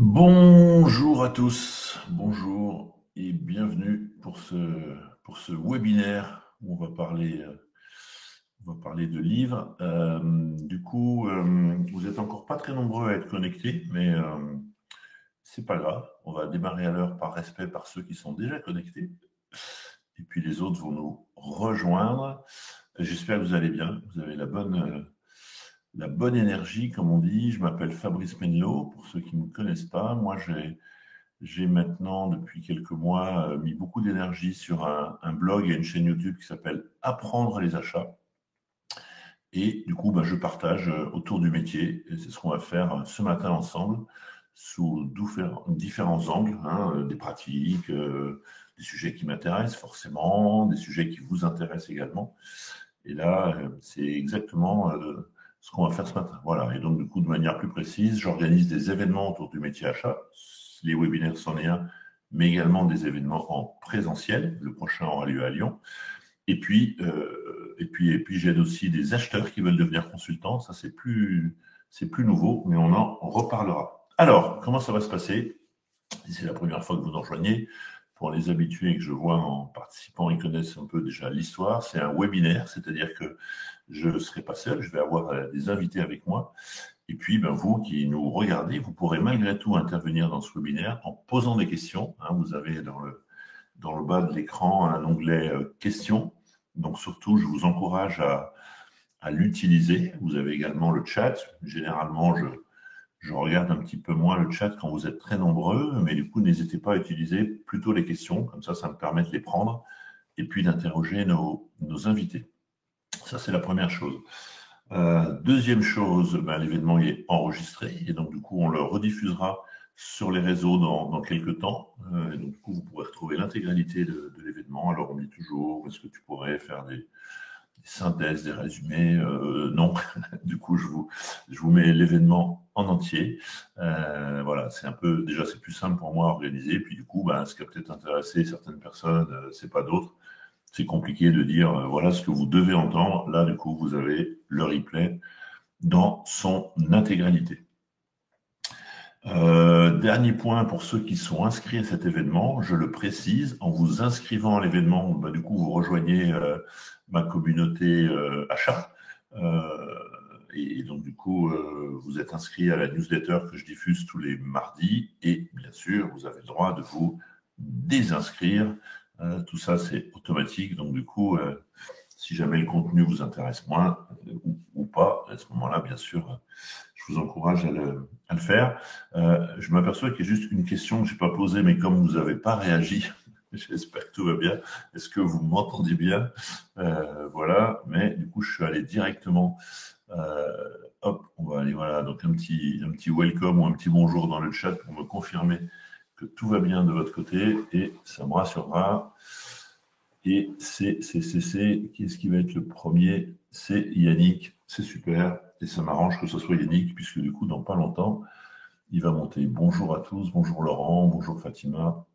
Bonjour à tous, bonjour et bienvenue pour ce webinaire où on va parler de livres. Vous êtes encore pas très nombreux à être connectés, mais c'est pas grave. On va démarrer à l'heure par respect par ceux qui sont déjà connectés. Et puis les autres vont nous rejoindre. J'espère que vous allez bien, vous avez la bonne énergie, comme on dit. Je m'appelle Fabrice Menlo, pour ceux qui ne me connaissent pas. Moi, j'ai maintenant, depuis quelques mois, mis beaucoup d'énergie sur un blog et une chaîne YouTube qui s'appelle Apprendre les achats. Et du coup, je partage autour du métier. Et c'est ce qu'on va faire ce matin ensemble, sous différents angles, hein, des pratiques, des sujets qui m'intéressent forcément, des sujets qui vous intéressent également. Et là, c'est exactement ce qu'on va faire ce matin. Voilà. Et donc, du coup, de manière plus précise, j'organise des événements autour du métier achat. Les webinaires, c'en est un, mais également des événements en présentiel. Le prochain aura lieu à Lyon. Et puis j'aide aussi des acheteurs qui veulent devenir consultants. Ça, c'est plus nouveau, mais on en reparlera. Alors, comment ça va se passer? Si c'est la première fois que vous nous rejoignez, pour les habitués que je vois en participant, ils connaissent un peu déjà l'histoire. C'est un webinaire, c'est-à-dire que je ne serai pas seul, je vais avoir des invités avec moi. Et puis, vous qui nous regardez, vous pourrez malgré tout intervenir dans ce webinaire en posant des questions. Vous avez dans le bas de l'écran un onglet questions. Donc, surtout, je vous encourage à l'utiliser. Vous avez également le chat. Généralement, je regarde un petit peu moins le chat quand vous êtes très nombreux, mais du coup, n'hésitez pas à utiliser plutôt les questions. Comme ça me permet de les prendre et puis d'interroger nos invités. Ça, c'est la première chose. Deuxième chose, l'événement est enregistré et donc du coup on le rediffusera sur les réseaux dans quelques temps. Et donc du coup vous pourrez retrouver l'intégralité de l'événement. Alors on dit toujours, est-ce que tu pourrais faire des synthèses, des résumés? Non, du coup je vous mets l'événement en entier. Voilà, déjà c'est plus simple pour moi à organiser. Puis du coup, ce qui a peut-être intéressé certaines personnes, c'est pas d'autres. C'est compliqué de dire voilà ce que vous devez entendre. Là, du coup, vous avez le replay dans son intégralité. Dernier point pour ceux qui sont inscrits à cet événement, je le précise, en vous inscrivant à l'événement, du coup, vous rejoignez ma communauté achat. Et donc, du coup, vous êtes inscrit à la newsletter que je diffuse tous les mardis. Et bien sûr, vous avez le droit de vous désinscrire. Tout ça, c'est automatique. Donc, du coup, si jamais le contenu vous intéresse moins ou pas, à ce moment-là, bien sûr, je vous encourage à le faire. Je m'aperçois qu'il y a juste une question que je n'ai pas posée, mais comme vous n'avez pas réagi, j'espère que tout va bien. Est-ce que vous m'entendez bien? Voilà. Mais du coup, je suis allé directement. Hop, on va aller, voilà. Donc, un petit welcome ou un petit bonjour dans le chat pour me confirmer que tout va bien de votre côté et ça me rassurera. Et qu'est-ce qui va être le premier? C'est Yannick, c'est super. Et ça m'arrange que ce soit Yannick, puisque du coup, dans pas longtemps, il va monter. Bonjour à tous, bonjour Laurent, bonjour Fatima.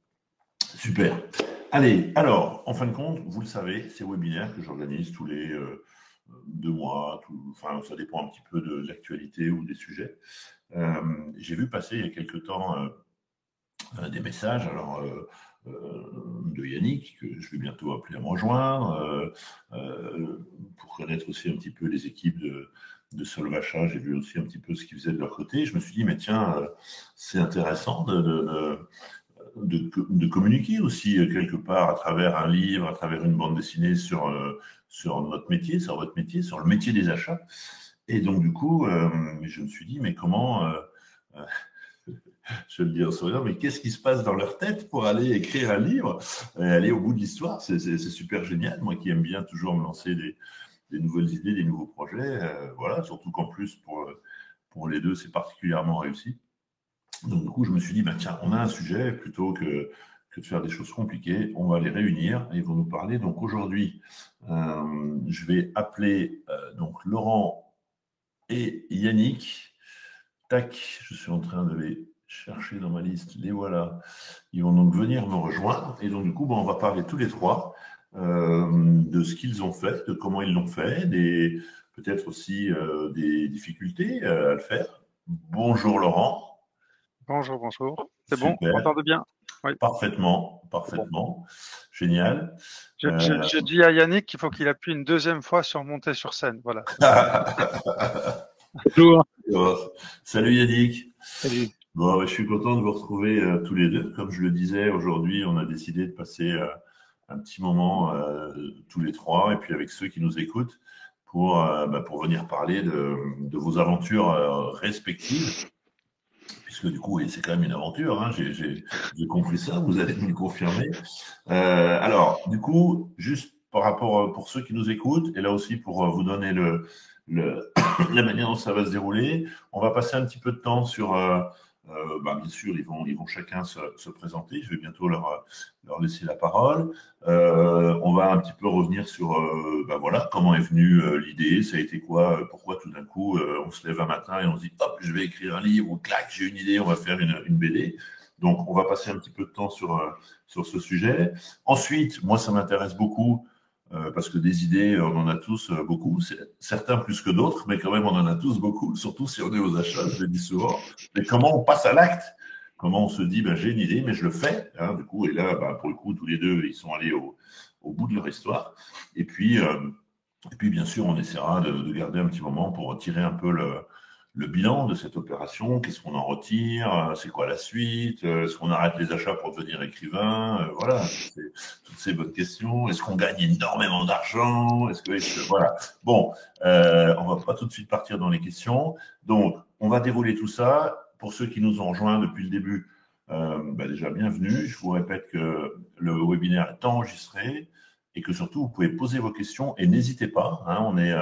Super. Allez, alors, en fin de compte, vous le savez, ces webinaires que j'organise tous les 2 mois, ça dépend un petit peu de l'actualité ou des sujets. J'ai vu passer il y a quelques temps des messages de Yannick, que je vais bientôt appeler à me rejoindre, pour connaître aussi un petit peu les équipes de Solvacha. J'ai vu aussi un petit peu ce qu'ils faisaient de leur côté. Je me suis dit, mais tiens, c'est intéressant de communiquer aussi quelque part à travers un livre, à travers une bande dessinée sur notre métier, sur votre métier, sur le métier des achats. Et donc, du coup, je me suis dit, mais comment... je vais le dire en souriant, mais qu'est-ce qui se passe dans leur tête pour aller écrire un livre et aller au bout de l'histoire? C'est super génial. Moi qui aime bien toujours me lancer des nouvelles idées, des nouveaux projets, voilà, surtout qu'en plus, pour les deux, c'est particulièrement réussi. Donc, du coup, je me suis dit, tiens, on a un sujet, plutôt que de faire des choses compliquées, on va les réunir et ils vont nous parler. Donc, aujourd'hui, je vais appeler donc Laurent et Yannick. Tac, je suis en train de les chercher dans ma liste, les voilà. Ils vont donc venir me rejoindre. Et donc, du coup, on va parler tous les trois de ce qu'ils ont fait, de comment ils l'ont fait, peut-être aussi des difficultés à le faire. Bonjour Laurent. Bonjour, bonjour. C'est bon, vous Super, m'entendez bien? Oui, parfaitement, c'est bon. parfaitement. Génial. Je dis à Yannick qu'il faut qu'il appuie une deuxième fois sur monter sur scène. Voilà. Bonjour. Salut Yannick. Salut. Bon, je suis content de vous retrouver tous les deux. Comme je le disais, aujourd'hui, on a décidé de passer un petit moment tous les trois, et puis avec ceux qui nous écoutent, pour venir parler de vos aventures respectives. Puisque du coup, c'est quand même une aventure, hein, j'ai compris ça, vous allez me le confirmer. Alors, du coup, juste par rapport, pour ceux qui nous écoutent, et là aussi pour vous donner la manière dont ça va se dérouler, on va passer un petit peu de temps sur, bien sûr, ils vont chacun se présenter, je vais bientôt leur laisser la parole. On va un petit peu revenir sur, voilà, comment est venue l'idée, ça a été quoi, pourquoi tout d'un coup, on se lève un matin et on se dit, hop, je vais écrire un livre, ou clac, j'ai une idée, on va faire une BD. Donc, on va passer un petit peu de temps sur ce sujet. Ensuite, moi, ça m'intéresse beaucoup parce que des idées, on en a tous beaucoup, certains plus que d'autres, mais quand même, on en a tous beaucoup, surtout si on est aux achats, je le dis souvent. Mais comment on passe à l'acte? Comment on se dit, j'ai une idée, mais je le fais, hein, du coup, et là, pour le coup, tous les deux, ils sont allés au bout de leur histoire. Et puis, bien sûr, on essaiera de garder un petit moment pour tirer un peu le bilan de cette opération. Qu'est-ce qu'on en retire? C'est quoi la suite? Est-ce qu'on arrête les achats pour devenir écrivain? Voilà, toutes ces bonnes questions. Est-ce qu'on gagne énormément d'argent? Voilà. Bon, on va pas tout de suite partir dans les questions. Donc, on va dérouler tout ça. Pour ceux qui nous ont rejoints depuis le début, déjà bienvenue. Je vous répète que le webinaire est enregistré et que surtout, vous pouvez poser vos questions et n'hésitez pas. Hein, on est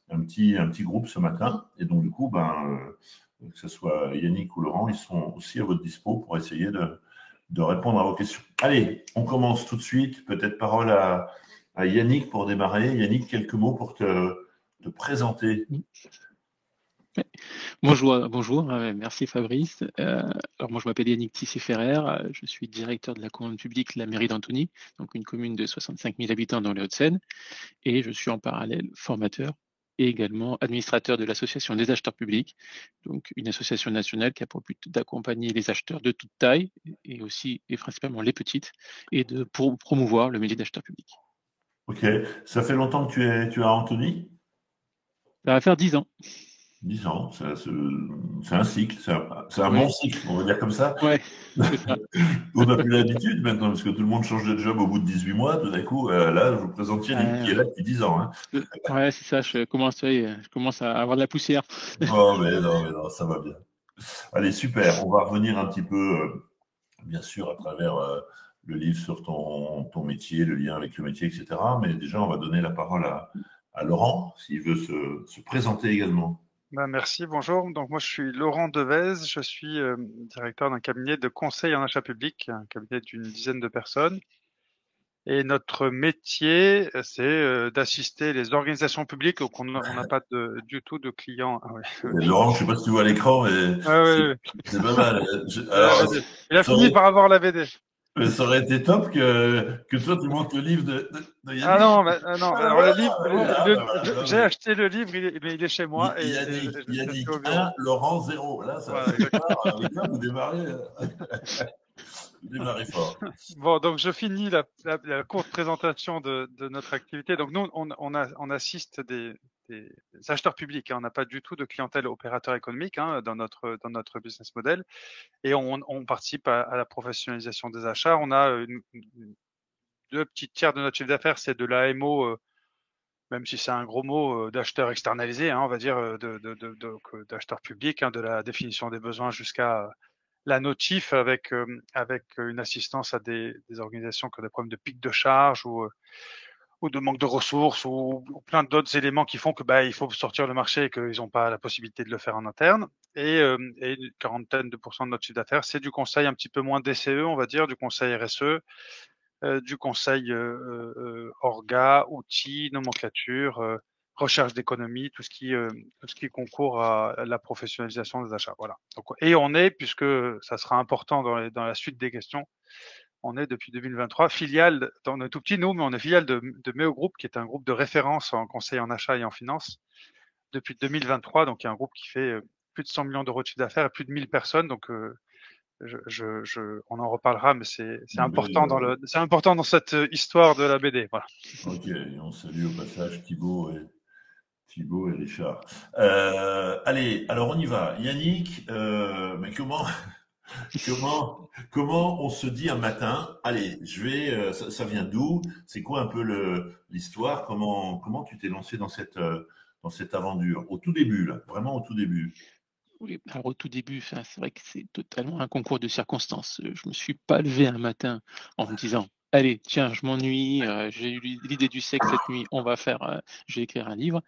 un petit groupe ce matin et donc du coup, que ce soit Yannick ou Laurent, ils sont aussi à votre dispo pour essayer de répondre à vos questions. Allez, on commence tout de suite. Peut-être parole à Yannick pour démarrer. Yannick, quelques mots pour te présenter. Bonjour, merci Fabrice. Alors moi je m'appelle Yannick Tissé-Ferrer, je suis directeur de la commande publique de la mairie d'Antony, donc une commune de 65 000 habitants dans les Hauts-de-Seine, et je suis en parallèle formateur et également administrateur de l'association des acheteurs publics, donc une association nationale qui a pour but d'accompagner les acheteurs de toute taille et aussi et principalement les petites et pour promouvoir le métier d'acheteur public. Ok, ça fait longtemps que tu es à Antony? Ça va faire 10 ans. 10 ans, c'est un cycle, c'est un bon Ouais, cycle, on va dire comme ça. ouais, c'est ça. On n'a plus l'habitude maintenant, parce que tout le monde change de job au bout de 18 mois. Tout d'un coup, là, je vous présente Yannick, qui est là depuis 10 ans. Hein. Ouais, c'est ça, je commence à avoir de la poussière. Oh, mais non, ça va bien. Allez, super. On va revenir un petit peu, bien sûr, à travers le livre sur ton métier, le lien avec le métier, etc. Mais déjà, on va donner la parole à Laurent, s'il veut se présenter également. Merci, bonjour. Donc moi je suis Laurent Devez, je suis directeur d'un cabinet de conseil en achat public, un cabinet d'une dizaine de personnes. Et notre métier, c'est d'assister les organisations publiques, donc on n'a pas du tout de clients. Ah ouais, Laurent, je ne sais pas si tu vois l'écran, mais ouais, ouais, ouais. c'est pas mal. C'est la Alors, BD. Il a ça fini aurait, par avoir la BD. ça aurait été top que toi, tu montes le livre de Ah Yannick. non, non. Ah, Alors voilà, le livre, non, j'ai acheté le livre, mais il est chez moi et je suis Yannick au bureau. 1, Laurent 0. Là, Voilà, ça exactement. part. Avec là, vous démarrez fort. Bon, donc je finis la courte présentation de notre activité. Donc nous, on assiste des acheteurs publics. Hein. On n'a pas du tout de clientèle opérateur économique hein, dans notre business model, et on participe à la professionnalisation des achats. On a deux petits tiers de notre chiffre d'affaires, c'est de l'AMO, même si c'est un gros mot, d'acheteurs externalisés, hein, on va dire, d'acheteurs publics, hein, de la définition des besoins jusqu'à la notif avec une assistance à des organisations qui ont des problèmes de pic de charge ou de manque de ressources ou plein d'autres éléments qui font que il faut sortir le marché et qu'ils n'ont pas la possibilité de le faire en interne. Et une quarantaine de pourcents de notre chiffre d'affaires, c'est du conseil un petit peu moins DCE, on va dire, du conseil RSE, du conseil orga, outils, nomenclature, recherche d'économie, tout ce qui concourt à la professionnalisation des achats. Voilà. Donc, et on est, puisque ça sera important dans la suite des questions, on est depuis 2023 filiale, on est tout petit nous, mais on est filiale de Méo Group, qui est un groupe de référence en conseil en achat et en finance depuis 2023. Donc, il y a un groupe qui fait plus de 100 millions d'euros de chiffre d'affaires et plus de 1000 personnes. Donc, on en reparlera, mais c'est Une belle, important dans cette histoire de la BD. Voilà. ok, et on salue au passage Thibaut et Richard. Allez, alors on y va. Yannick, mais comment on se dit un matin, allez, ça vient d'où? C'est quoi un peu l'histoire? Comment tu t'es lancé dans cette aventure? Au tout début, là, vraiment au tout début. Oui, alors au tout début, c'est vrai que c'est totalement un concours de circonstances. Je me suis pas levé un matin en me disant, allez, tiens, je m'ennuie, j'ai eu l'idée du sexe cette nuit, je vais écrire un livre.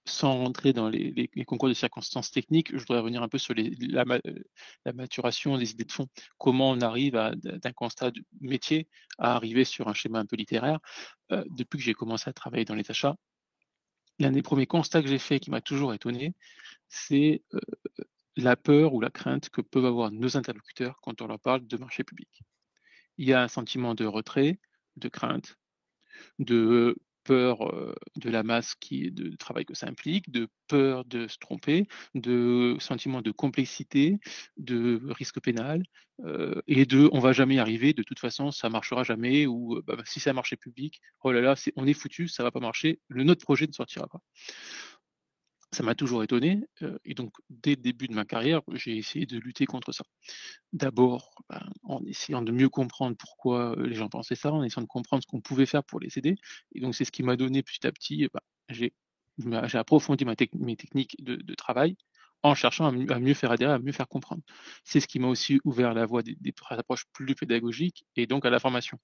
Sans rentrer dans les concours de circonstances techniques, je voudrais revenir un peu sur la maturation des idées de fond. Comment on arrive d'un constat de métier à arriver sur un schéma un peu littéraire. Depuis que j'ai commencé à travailler dans les achats, l'un des premiers constats que j'ai fait qui m'a toujours étonné, c'est la peur ou la crainte que peuvent avoir nos interlocuteurs quand on leur parle de marché public. Il y a un sentiment de retrait, de crainte, de peur de la masse de travail que ça implique, de peur de se tromper, de sentiment de complexité, de risque pénal, et on va jamais y arriver, de toute façon ça marchera jamais, ou si ça marchait public, oh là là, on est foutu, ça va pas marcher, notre projet ne sortira pas. Ça m'a toujours étonné, et donc dès le début de ma carrière, j'ai essayé de lutter contre ça. D'abord, en essayant de mieux comprendre pourquoi les gens pensaient ça, en essayant de comprendre ce qu'on pouvait faire pour les aider. Et donc c'est ce qui m'a donné petit à petit, j'ai approfondi mes techniques de travail en cherchant à mieux faire adhérer, à mieux faire comprendre. C'est ce qui m'a aussi ouvert la voie des approches plus pédagogiques et donc à la formation.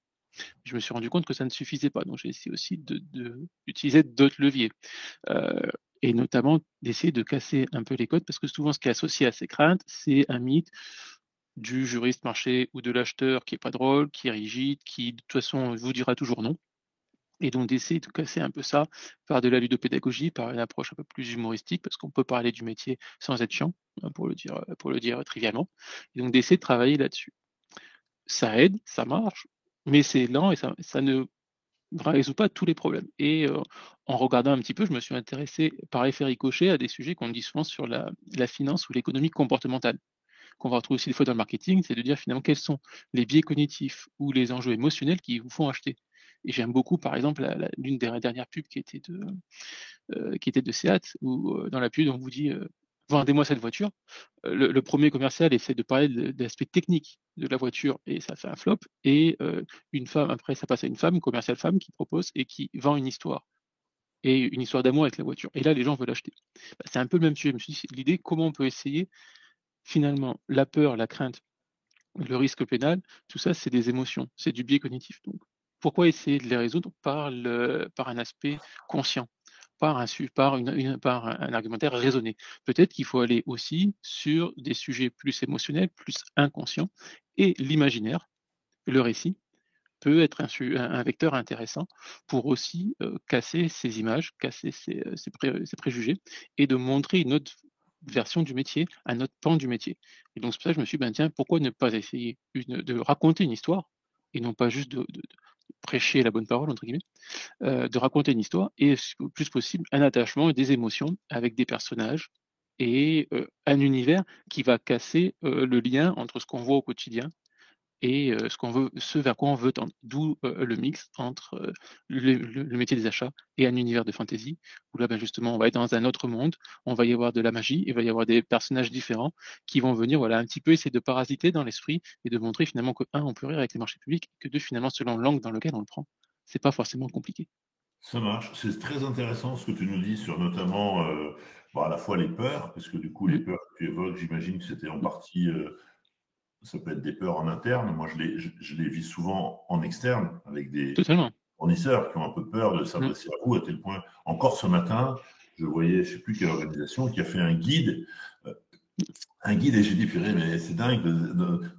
Je me suis rendu compte que ça ne suffisait pas, donc j'ai essayé aussi d'utiliser d'autres leviers. Et notamment d'essayer de casser un peu les codes, parce que souvent ce qui est associé à ces craintes, c'est un mythe du juriste marché ou de l'acheteur qui est pas drôle, qui est rigide, qui de toute façon vous dira toujours non. Et donc d'essayer de casser un peu ça par de la ludopédagogie, par une approche un peu plus humoristique, parce qu'on peut parler du métier sans être chiant, pour le dire trivialement. Et donc d'essayer de travailler là-dessus. Ça aide, ça marche, mais c'est lent et ça ne résout pas tous les problèmes. Et en regardant un petit peu, je me suis intéressé par effet ricochet à des sujets qu'on dit souvent sur la finance ou l'économie comportementale, qu'on va retrouver aussi des fois dans le marketing, c'est de dire finalement quels sont les biais cognitifs ou les enjeux émotionnels qui vous font acheter. Et j'aime beaucoup, par exemple, l'une des dernières pubs qui était de Seat, où dans la pub, on vous dit vendez-moi cette voiture. Le premier commercial essaie de parler de l'aspect technique de la voiture et ça fait un flop. Et une femme, après, ça passe à une femme, commerciale femme, qui propose et qui vend une histoire. Et une histoire d'amour avec la voiture. Et là, les gens veulent l'acheter. C'est un peu le même sujet. Je me suis dit, l'idée, comment on peut essayer, finalement, la peur, la crainte, le risque pénal, tout ça, c'est des émotions, c'est du biais cognitif. Donc, pourquoi essayer de les résoudre par un aspect conscient, par un argumentaire raisonné? Peut-être qu'il faut aller aussi sur des sujets plus émotionnels, plus inconscients, et l'imaginaire, le récit, peut être un vecteur intéressant pour aussi casser ces images, casser ces préjugés, et de montrer une autre version du métier, un autre pan du métier. Et donc c'est pour ça que je me suis dit, tiens, pourquoi ne pas essayer de raconter une histoire, et non pas juste de prêcher la bonne parole, entre guillemets, de raconter une histoire, et le plus possible, un attachement et des émotions avec des personnages, et un univers qui va casser le lien entre ce qu'on voit au quotidien et ce vers quoi on veut tendre. D'où le mix entre le métier des achats et un univers de fantasy, où là, justement, on va être dans un autre monde, on va y avoir de la magie, il va y avoir des personnages différents qui vont venir, un petit peu essayer de parasiter dans l'esprit et de montrer finalement que, un, on peut rire avec les marchés publics, que deux, finalement, selon l'angle dans lequel on le prend, c'est pas forcément compliqué. Ça marche. C'est très intéressant ce que tu nous dis sur notamment à la fois les peurs, parce que du coup, les peurs que tu évoques, j'imagine que c'était en partie, ça peut être des peurs en interne. Moi, je les vis souvent en externe, avec des Totalement. fournisseurs qui ont un peu peur de s'adresser à vous, à tel point, encore ce matin, je voyais, je ne sais plus quelle organisation, qui a fait un guide, et j'ai dit, purée, mais c'est dingue,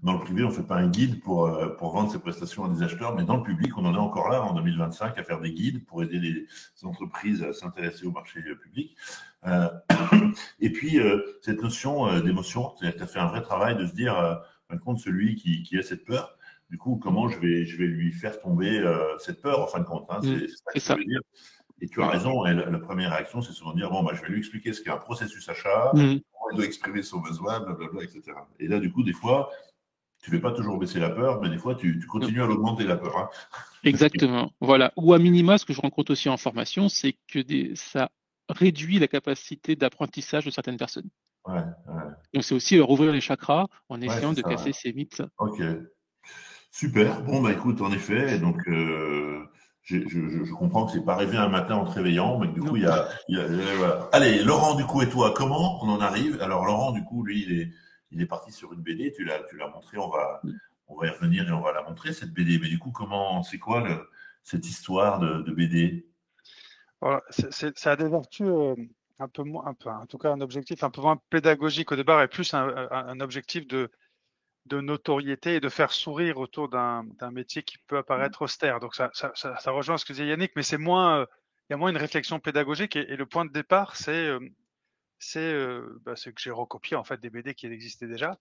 dans le privé, on ne fait pas un guide pour vendre ses prestations à des acheteurs, mais dans le public, on en est encore là, en 2025, à faire des guides pour aider les entreprises à s'intéresser au marché public. Et puis, cette notion d'émotion, c'est-à-dire que tu as fait un vrai travail de se dire, en compte, celui qui a cette peur, du coup, comment je vais lui faire tomber cette peur, en fin de compte, hein, c'est ça que ça veut dire. Et tu as raison, et la première réaction, c'est souvent de dire, bon, je vais lui expliquer ce qu'est un processus achat, comment il doit exprimer son besoin, blablabla, etc. Et là, du coup, des fois, tu ne fais pas toujours baisser la peur, mais des fois, tu continues à l'augmenter, la peur. Hein. Exactement. Voilà. Ou à minima, ce que je rencontre aussi en formation, c'est que ça réduit la capacité d'apprentissage de certaines personnes. Ouais. Donc, c'est aussi rouvrir les chakras en essayant de ça, casser ces mythes. Ok. Super. Bon, bah écoute, en effet, donc je comprends que c'est pas rêver un matin en te réveillant, mais que du coup, voilà. Allez, Laurent, du coup, et toi, comment on en arrive? Alors, Laurent, du coup, lui, il est parti sur une BD, tu l'as montré, on va y revenir et on va la montrer, cette BD. Mais du coup, c'est quoi cette histoire de BD? Voilà, ça a des vertus un peu moins, en tout cas un objectif un peu moins pédagogique au départ et plus un objectif de notoriété et de faire sourire autour d'un métier qui peut apparaître austère. Donc ça rejoint ce que disait Yannick, mais c'est moins, il y a moins une réflexion pédagogique et le point de départ, c'est que j'ai recopié en fait des BD qui existaient déjà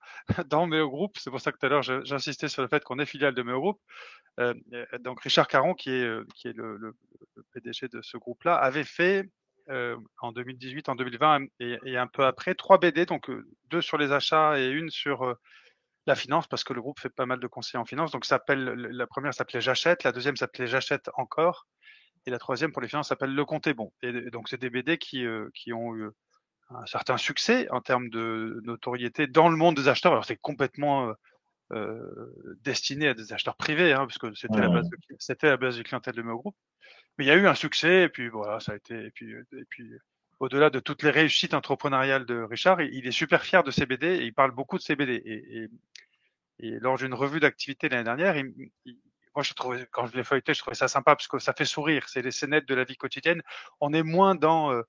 dans Méo Group. C'est pour ça que tout à l'heure j'insistais sur le fait qu'on est filiale de Méo Group. Donc Richard Caron, qui est le PDG de ce groupe-là, avait fait en 2018, en 2020 et un peu après 3 BD, donc 2 sur les achats et une sur la finance, parce que le groupe fait pas mal de conseils en finance. Donc la première s'appelait J'achète, la deuxième s'appelait J'achète encore, et la troisième pour les finances s'appelle Le compte est bon. Et donc c'est des BD qui ont eu un certain succès en termes de notoriété dans le monde des acheteurs. Alors c'est complètement destiné à des acheteurs privés, hein, parce que c'était la base du clientèle de Méo Group. Mais il y a eu un succès, et puis voilà, ça a été, et puis au-delà de toutes les réussites entrepreneuriales de Richard, il est super fier de ses BD et il parle beaucoup de ses BD. Et lors d'une revue d'activité l'année dernière, moi quand je l'ai feuilleté, je trouvais ça sympa parce que ça fait sourire. C'est les scénettes de la vie quotidienne. On est moins dans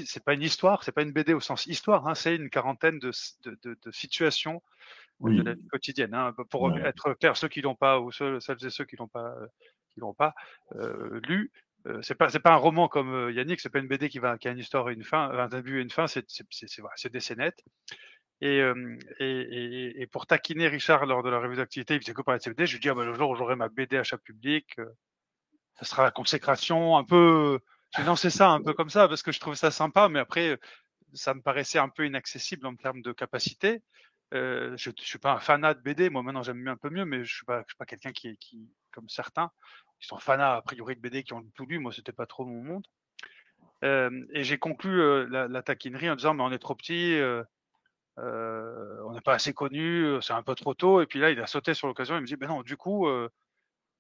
c'est pas une histoire, c'est pas une BD au sens histoire, hein, c'est une quarantaine de situations de la vie quotidienne. Hein, pour être clair, ceux qui l'ont pas ou celles et ceux qui l'ont pas lu, c'est pas un roman comme Yannick, c'est pas une BD qui a une histoire et une fin, un début et une fin, c'est des scénettes. Et pour taquiner Richard lors de la revue d'activité, il faisait que parler de ses BD. Je lui dis le jour où j'aurai ma BD achat public, ça sera la consécration, un peu. J'ai lancé ça un peu comme ça parce que je trouvais ça sympa, mais après ça me paraissait un peu inaccessible en termes de capacité. Je suis pas un fanat de BD, moi maintenant j'aime un peu mieux, mais je suis pas quelqu'un qui comme certains qui sont fanats a priori de BD qui ont tout lu. Moi c'était pas trop mon monde. Et j'ai conclu la taquinerie en disant mais on est trop petit. On n'est pas assez connu, c'est un peu trop tôt. Et puis là, il a sauté sur l'occasion. Il me dit, ben non, du coup,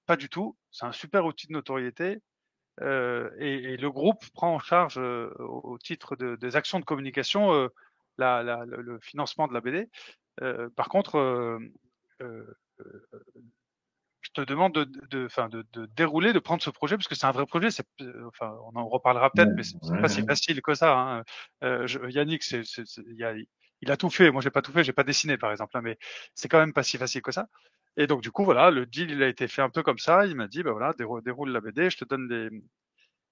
pas du tout. C'est un super outil de notoriété. Et le groupe prend en charge, au titre des actions de communication, le financement de la BD. Par contre, je te demande de dérouler, de prendre ce projet, parce que c'est un vrai projet. On en reparlera peut-être, mais c'est pas si facile que ça. Hein. Yannick, il a tout fait. Moi, j'ai pas tout fait. J'ai pas dessiné, par exemple. Hein, mais c'est quand même pas si facile que ça. Et donc, du coup, voilà, le deal, il a été fait un peu comme ça. Il m'a dit, voilà, déroule la BD. Je te donne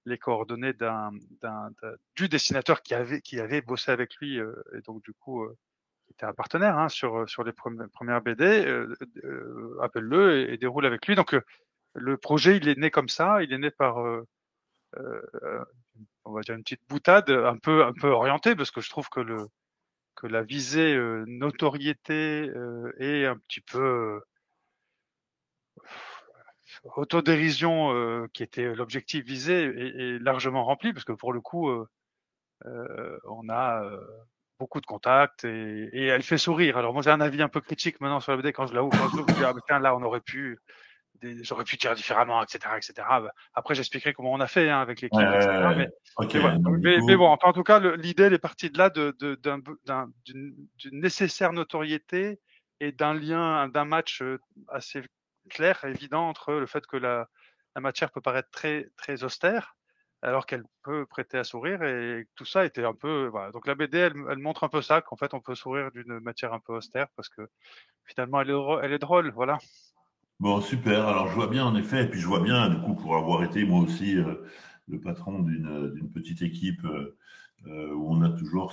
les coordonnées du dessinateur qui avait bossé avec lui. Et donc, du coup, était un partenaire, hein, sur les premières BD. Appelle-le et déroule avec lui. Donc, le projet, il est né comme ça. Il est né par on va dire une petite boutade un peu orientée, parce que je trouve que la visée notoriété et un petit peu autodérision qui était l'objectif visé est largement rempli, parce que pour le coup on a beaucoup de contacts et elle fait sourire. Alors moi j'ai un avis un peu critique maintenant sur la BD quand je la ouvre, je dis tiens, là on aurait pu j'aurais pu dire différemment, etc. Après, j'expliquerai comment on a fait, hein, avec l'équipe, etc. Mais bon, en tout cas, l'idée, elle est partie de là, d'une nécessaire notoriété et d'un lien, d'un match assez clair, évident, entre le fait que la matière peut paraître très, très austère, alors qu'elle peut prêter à sourire, et tout ça était un peu, voilà. Donc la BD, elle montre un peu ça, qu'en fait, on peut sourire d'une matière un peu austère, parce que finalement, elle est drôle, voilà. Bon, super. Alors, je vois bien, en effet, et puis je vois bien, du coup, pour avoir été moi aussi le patron d'une petite équipe où on a toujours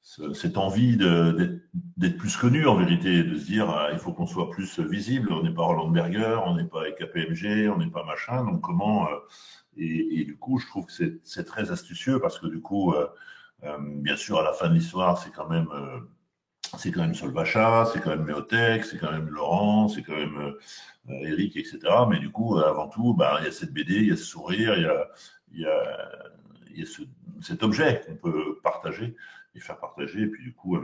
cette envie d'être plus connu, en vérité, de se dire, il faut qu'on soit plus visible. On n'est pas Roland Berger, on n'est pas KPMG, on n'est pas machin. Donc, comment et du coup, je trouve que c'est très astucieux parce que du coup, Bien sûr, à la fin de l'histoire, c'est quand même Solvacha, c'est quand même Méotech, c'est quand même Laurent, c'est quand même Eric, etc. Mais du coup, avant tout, il y a cette BD, il y a ce sourire, il y a, il y a cet objet qu'on peut partager et faire partager. Et puis du coup,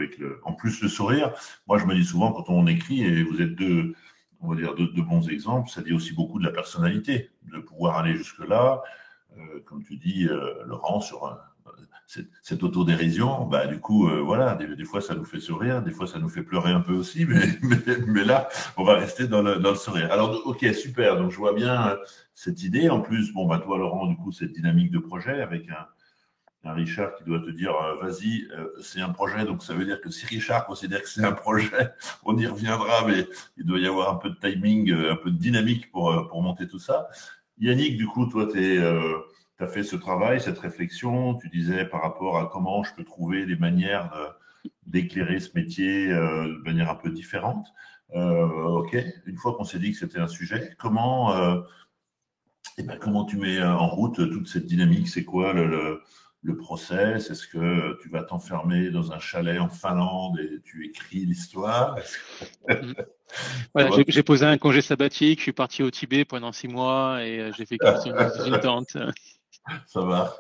en plus le sourire, moi je me dis souvent quand on écrit, et vous êtes on va dire deux bons exemples, ça dit aussi beaucoup de la personnalité, de pouvoir aller jusque-là, comme tu dis, Laurent, sur cette autodérision, du coup, voilà, des fois ça nous fait sourire, des fois ça nous fait pleurer un peu aussi, mais là, on va rester dans le sourire. Alors, ok, super, donc je vois bien cette idée. En plus, toi, Laurent, du coup, cette dynamique de projet avec un Richard qui doit te dire, vas-y, c'est un projet, donc ça veut dire que si Richard considère que c'est un projet, on y reviendra, mais il doit y avoir un peu de timing, un peu de dynamique pour monter tout ça. Yannick, du coup, toi, tu as fait ce travail, cette réflexion, tu disais par rapport à comment je peux trouver des manières d'éclairer ce métier de manière un peu différente. Ok, une fois qu'on s'est dit que c'était un sujet, comment tu mets en route toute cette dynamique? C'est quoi le process? Est-ce que tu vas t'enfermer dans un chalet en Finlande et tu écris l'histoire? Voilà, j'ai posé un congé sabbatique, je suis parti au Tibet pendant 6 mois et j'ai vécu dans une tente. Ça va.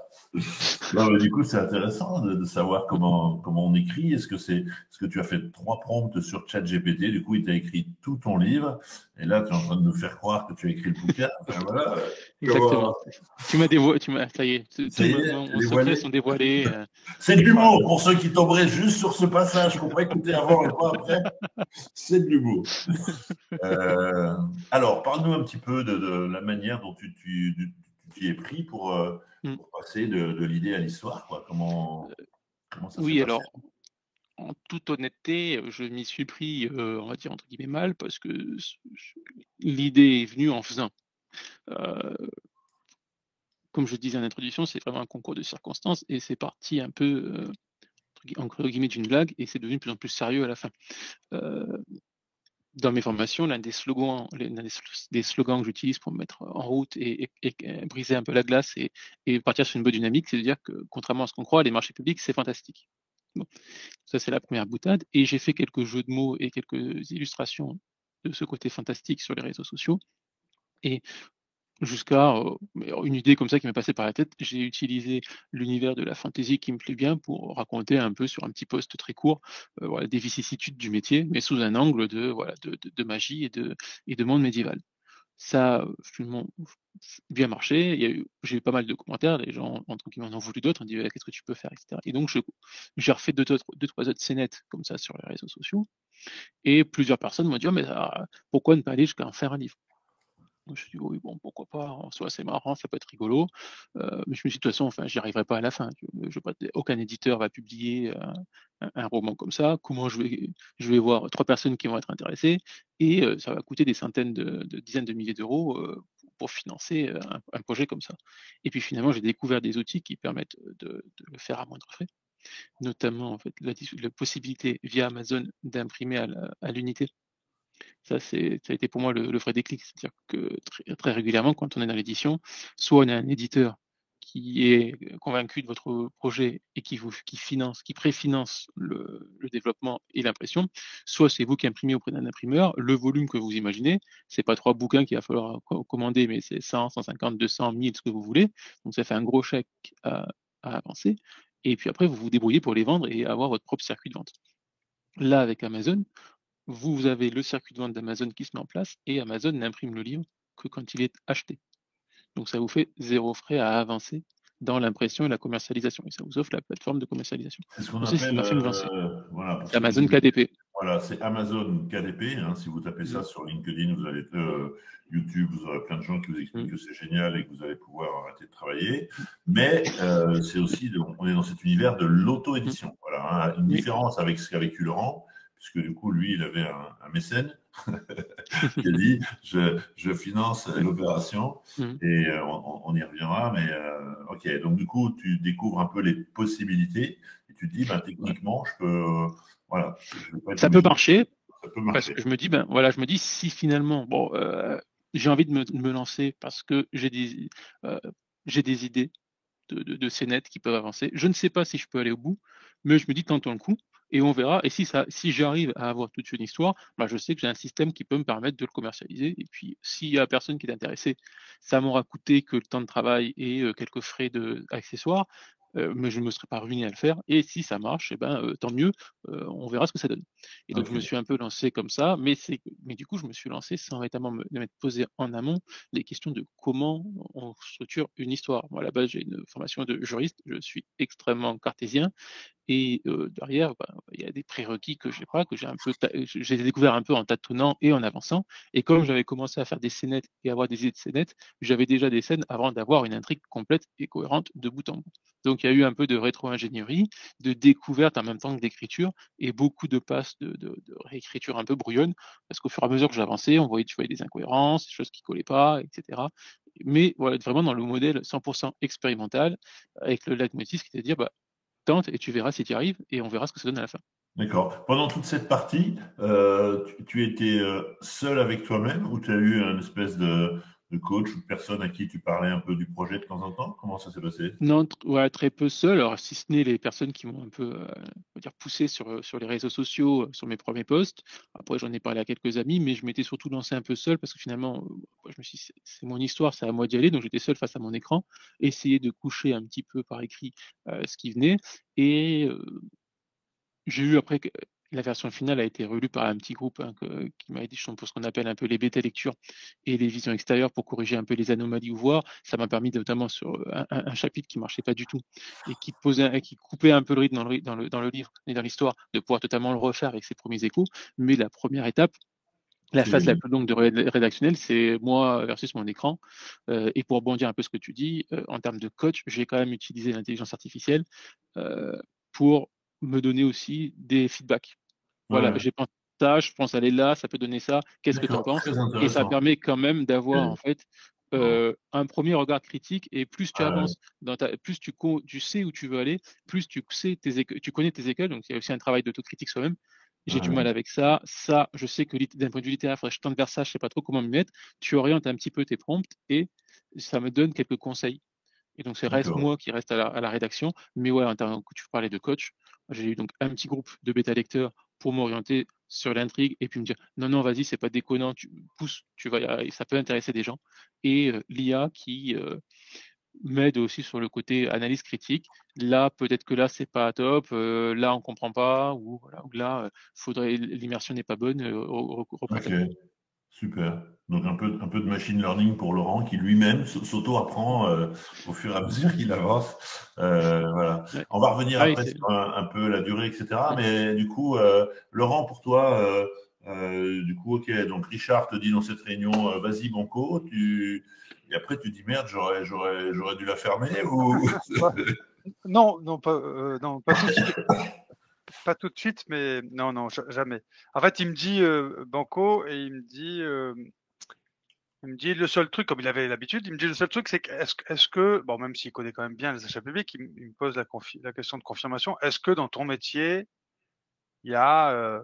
Non, mais du coup, c'est intéressant de savoir comment on écrit. Est-ce que tu as fait 3 prompts sur ChatGPT? Du coup, il t'a écrit tout ton livre. Et là, tu es en train de nous faire croire que tu as écrit le bouquin. Enfin, voilà. Exactement. Tu m'as dévoilé, ça y est, tous les secrets sont dévoilés. C'est de l'humour pour ceux qui tomberaient juste sur ce passage, qu'on pourrait écouter avant et pas après. C'est de l'humour. Alors, parle-nous un petit peu de la manière dont tu t'y es pris pour passer de l'idée à l'histoire, quoi. Comment ça s'est passé? Alors, en toute honnêteté, je m'y suis pris, on va dire entre guillemets mal, parce que l'idée est venue en faisant. Comme je disais en introduction, c'est vraiment un concours de circonstances et c'est parti un peu entre guillemets d'une blague et c'est devenu de plus en plus sérieux à la fin. Dans mes formations, l'un des slogans que j'utilise pour me mettre en route et briser un peu la glace et partir sur une bonne dynamique, c'est de dire que contrairement à ce qu'on croit, les marchés publics, c'est fantastique. Bon. Ça, c'est la première boutade. Et j'ai fait quelques jeux de mots et quelques illustrations de ce côté fantastique sur les réseaux sociaux. Et jusqu'à une idée comme ça qui m'est passée par la tête, j'ai utilisé l'univers de la fantasy qui me plaît bien pour raconter un peu sur un petit post très court des vicissitudes du métier, mais sous un angle de magie et de monde médiéval. Ça a finalement bien marché. J'ai eu pas mal de commentaires, les gens entre qui m'en ont voulu d'autres, ont dit qu'est-ce que tu peux faire, etc. Et donc j'ai refait deux, trois autres scénettes comme ça sur les réseaux sociaux, et plusieurs personnes m'ont dit mais pourquoi ne pas aller jusqu'à en faire un livre? Je me suis dit, oui, bon, pourquoi pas, en soi, c'est marrant, ça peut être rigolo. Mais je me suis dit, de toute façon, j'y arriverai pas à la fin. Aucun éditeur va publier un roman comme ça. Comment je vais voir 3 personnes qui vont être intéressées et ça va coûter des centaines de dizaines de milliers d'euros pour financer un projet comme ça. Et puis finalement, j'ai découvert des outils qui permettent de le faire à moindre frais, notamment en fait, la possibilité via Amazon d'imprimer à l'unité. Ça a été pour moi le vrai déclic. C'est-à-dire que très régulièrement, quand on est dans l'édition, soit on a un éditeur qui est convaincu de votre projet et qui préfinance le développement et l'impression, soit c'est vous qui imprimez auprès d'un imprimeur le volume que vous imaginez. C'est pas 3 bouquins qu'il va falloir commander, mais c'est 100, 150, 200, 1000, ce que vous voulez. Donc ça fait un gros chèque à avancer. Et puis après, vous vous débrouillez pour les vendre et avoir votre propre circuit de vente. Là, avec Amazon, vous avez le circuit de vente d'Amazon qui se met en place et Amazon n'imprime le livre que quand il est acheté. Donc ça vous fait 0 frais à avancer dans l'impression et la commercialisation. Et ça vous offre la plateforme de commercialisation. C'est ce qu'on Donc, appelle, m'a fait me lancer. voilà, C'est Amazon KDP. Voilà, c'est Amazon KDP. Si vous tapez ça sur LinkedIn, vous allez YouTube, vous aurez plein de gens qui vous expliquent que c'est génial et que vous allez pouvoir arrêter de travailler. Mais c'est aussi, on est dans cet univers de l'auto-édition. Voilà, une différence avec ce qu'a vécu Laurent, puisque du coup, lui, il avait un mécène qui a dit je finance l'opération et on y reviendra. Mais ok, donc du coup, tu découvres un peu les possibilités et tu te dis techniquement, je peux. Voilà, ça peut marcher. Ça peut marcher. Parce que je me dis si finalement, j'ai envie de me lancer parce que j'ai des idées pistes de scénettes qui peuvent avancer. Je ne sais pas si je peux aller au bout, mais je me dis tentons le coup et on verra. Et si j'arrive à avoir toute une histoire, bah, je sais que j'ai un système qui peut me permettre de le commercialiser. Et puis, s'il y a personne qui est intéressé, ça m'aura coûté que le temps de travail et quelques frais accessoires. Mais je ne me serais pas ruiné à le faire. Et si ça marche, eh ben, tant mieux, on verra ce que ça donne. Et donc, je me Ok. suis un peu lancé comme ça, mais du coup, je me suis lancé sans véritablement m'être posé en amont les questions de comment on structure une histoire. Moi, à la base, j'ai une formation de juriste, je suis extrêmement cartésien, et derrière, bah, il y a des prérequis que j'ai pas, que j'ai découvert un peu en tâtonnant et en avançant. Et comme j'avais commencé à faire des scénettes et avoir des idées de scénettes, j'avais déjà des scènes avant d'avoir une intrigue complète et cohérente de bout en bout. Donc il y a eu un peu de rétro-ingénierie, de découverte en même temps que d'écriture, et beaucoup de passes de réécriture un peu brouillonne, parce qu'au fur et à mesure que j'avançais, tu voyais des incohérences, des choses qui collaient pas, etc. Mais voilà, vraiment dans le modèle 100% expérimental, avec le leitmotiv qui était de dire, bah, tente et tu verras si tu y arrives et on verra ce que ça donne à la fin. D'accord. Pendant toute cette partie, tu étais seul avec toi-même ou tu as eu une espèce de coach ou de personne à qui tu parlais un peu du projet de temps en temps? Comment ça s'est passé? Non, ouais, très peu seul, alors si ce n'est les personnes qui m'ont un peu on va dire poussé sur les réseaux sociaux, sur mes premiers posts. Après, j'en ai parlé à quelques amis, mais je m'étais surtout lancé un peu seul parce que finalement, je me suis dit, c'est mon histoire, c'est à moi d'y aller, donc j'étais seul face à mon écran, essayer de coucher un petit peu par écrit ce qui venait. Et j'ai eu après que la version finale a été relue par un petit groupe qui m'a aidé pour ce qu'on appelle un peu les bêta lectures et les visions extérieures pour corriger un peu les anomalies ou voir. Ça m'a permis notamment sur un chapitre qui marchait pas du tout et qui coupait un peu le rythme dans le livre et dans l'histoire, de pouvoir totalement le refaire avec ses premiers échos. Mais la première étape, la Tu l'as phase la dit. plus longue de rédactionnelle, c'est moi versus mon écran. Et pour rebondir un peu ce que tu dis, en termes de coach, j'ai quand même utilisé l'intelligence artificielle euh, pour me donner aussi des feedbacks. Voilà, Ouais. j'ai pensé ça, je pense aller là, ça peut donner ça, qu'est-ce que tu en D'accord. penses? Très Et ça intéressant. permet quand même d'avoir Ok. en fait Bon. un premier regard critique, et plus tu Ouais. avances plus tu sais où tu veux aller, plus tu sais tu connais tes écoles, donc il y a aussi un travail d'autocritique soi-même. J'ai du Ouais. mal avec ça. Ça, je sais que d'un point de vue littéraire, il faudrait que je tente vers ça, je sais pas trop comment m'y mettre. Tu orientes un petit peu tes prompts et ça me donne quelques conseils. Et donc, c'est reste D'accord. moi qui reste à la rédaction. Mais ouais, en termes que tu parlais de coach, j'ai eu donc un petit groupe de bêta lecteurs pour m'orienter sur l'intrigue et puis me dire non, non, vas-y, c'est pas déconnant, tu pousses, ça peut intéresser des gens. Et l'IA qui m'aide aussi sur le côté analyse critique. Là, peut-être que là, c'est pas top, là, on comprend pas, ou voilà, ou là, l'immersion n'est pas bonne, Ok. reprends-la. Super. Donc un peu de machine learning pour Laurent qui lui-même s'auto-apprend au fur et à mesure qu'il avance. Voilà. Ouais. On va revenir Ah oui, après sur un peu la durée, etc. ouais. Mais du coup, Laurent, pour toi, du coup, ok. Donc Richard te dit dans cette réunion, vas-y Banco. Et après tu dis merde, j'aurais dû la fermer ou. Ouais. Non, non, pas tout de suite. Pas tout de suite, mais non, non, jamais. En fait, il me dit Banco et il me dit le seul truc, comme il avait l'habitude, il me dit le seul truc, c'est que est-ce que, bon, même s'il connaît quand même bien les achats publics, il me pose la question de confirmation. Est-ce que dans ton métier, il y a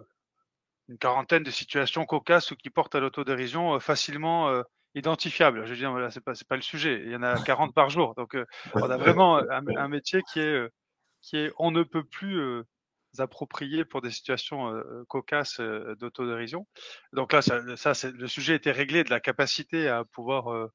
une quarantaine de situations cocasses ou qui portent à l'autodérision facilement identifiables? Je veux dire, voilà, c'est pas le sujet. Il y en a 40 par jour, donc on a vraiment un métier qui est on ne peut plus approprié pour des situations cocasses d'autodérision. Donc là, le sujet était réglé de la capacité à pouvoir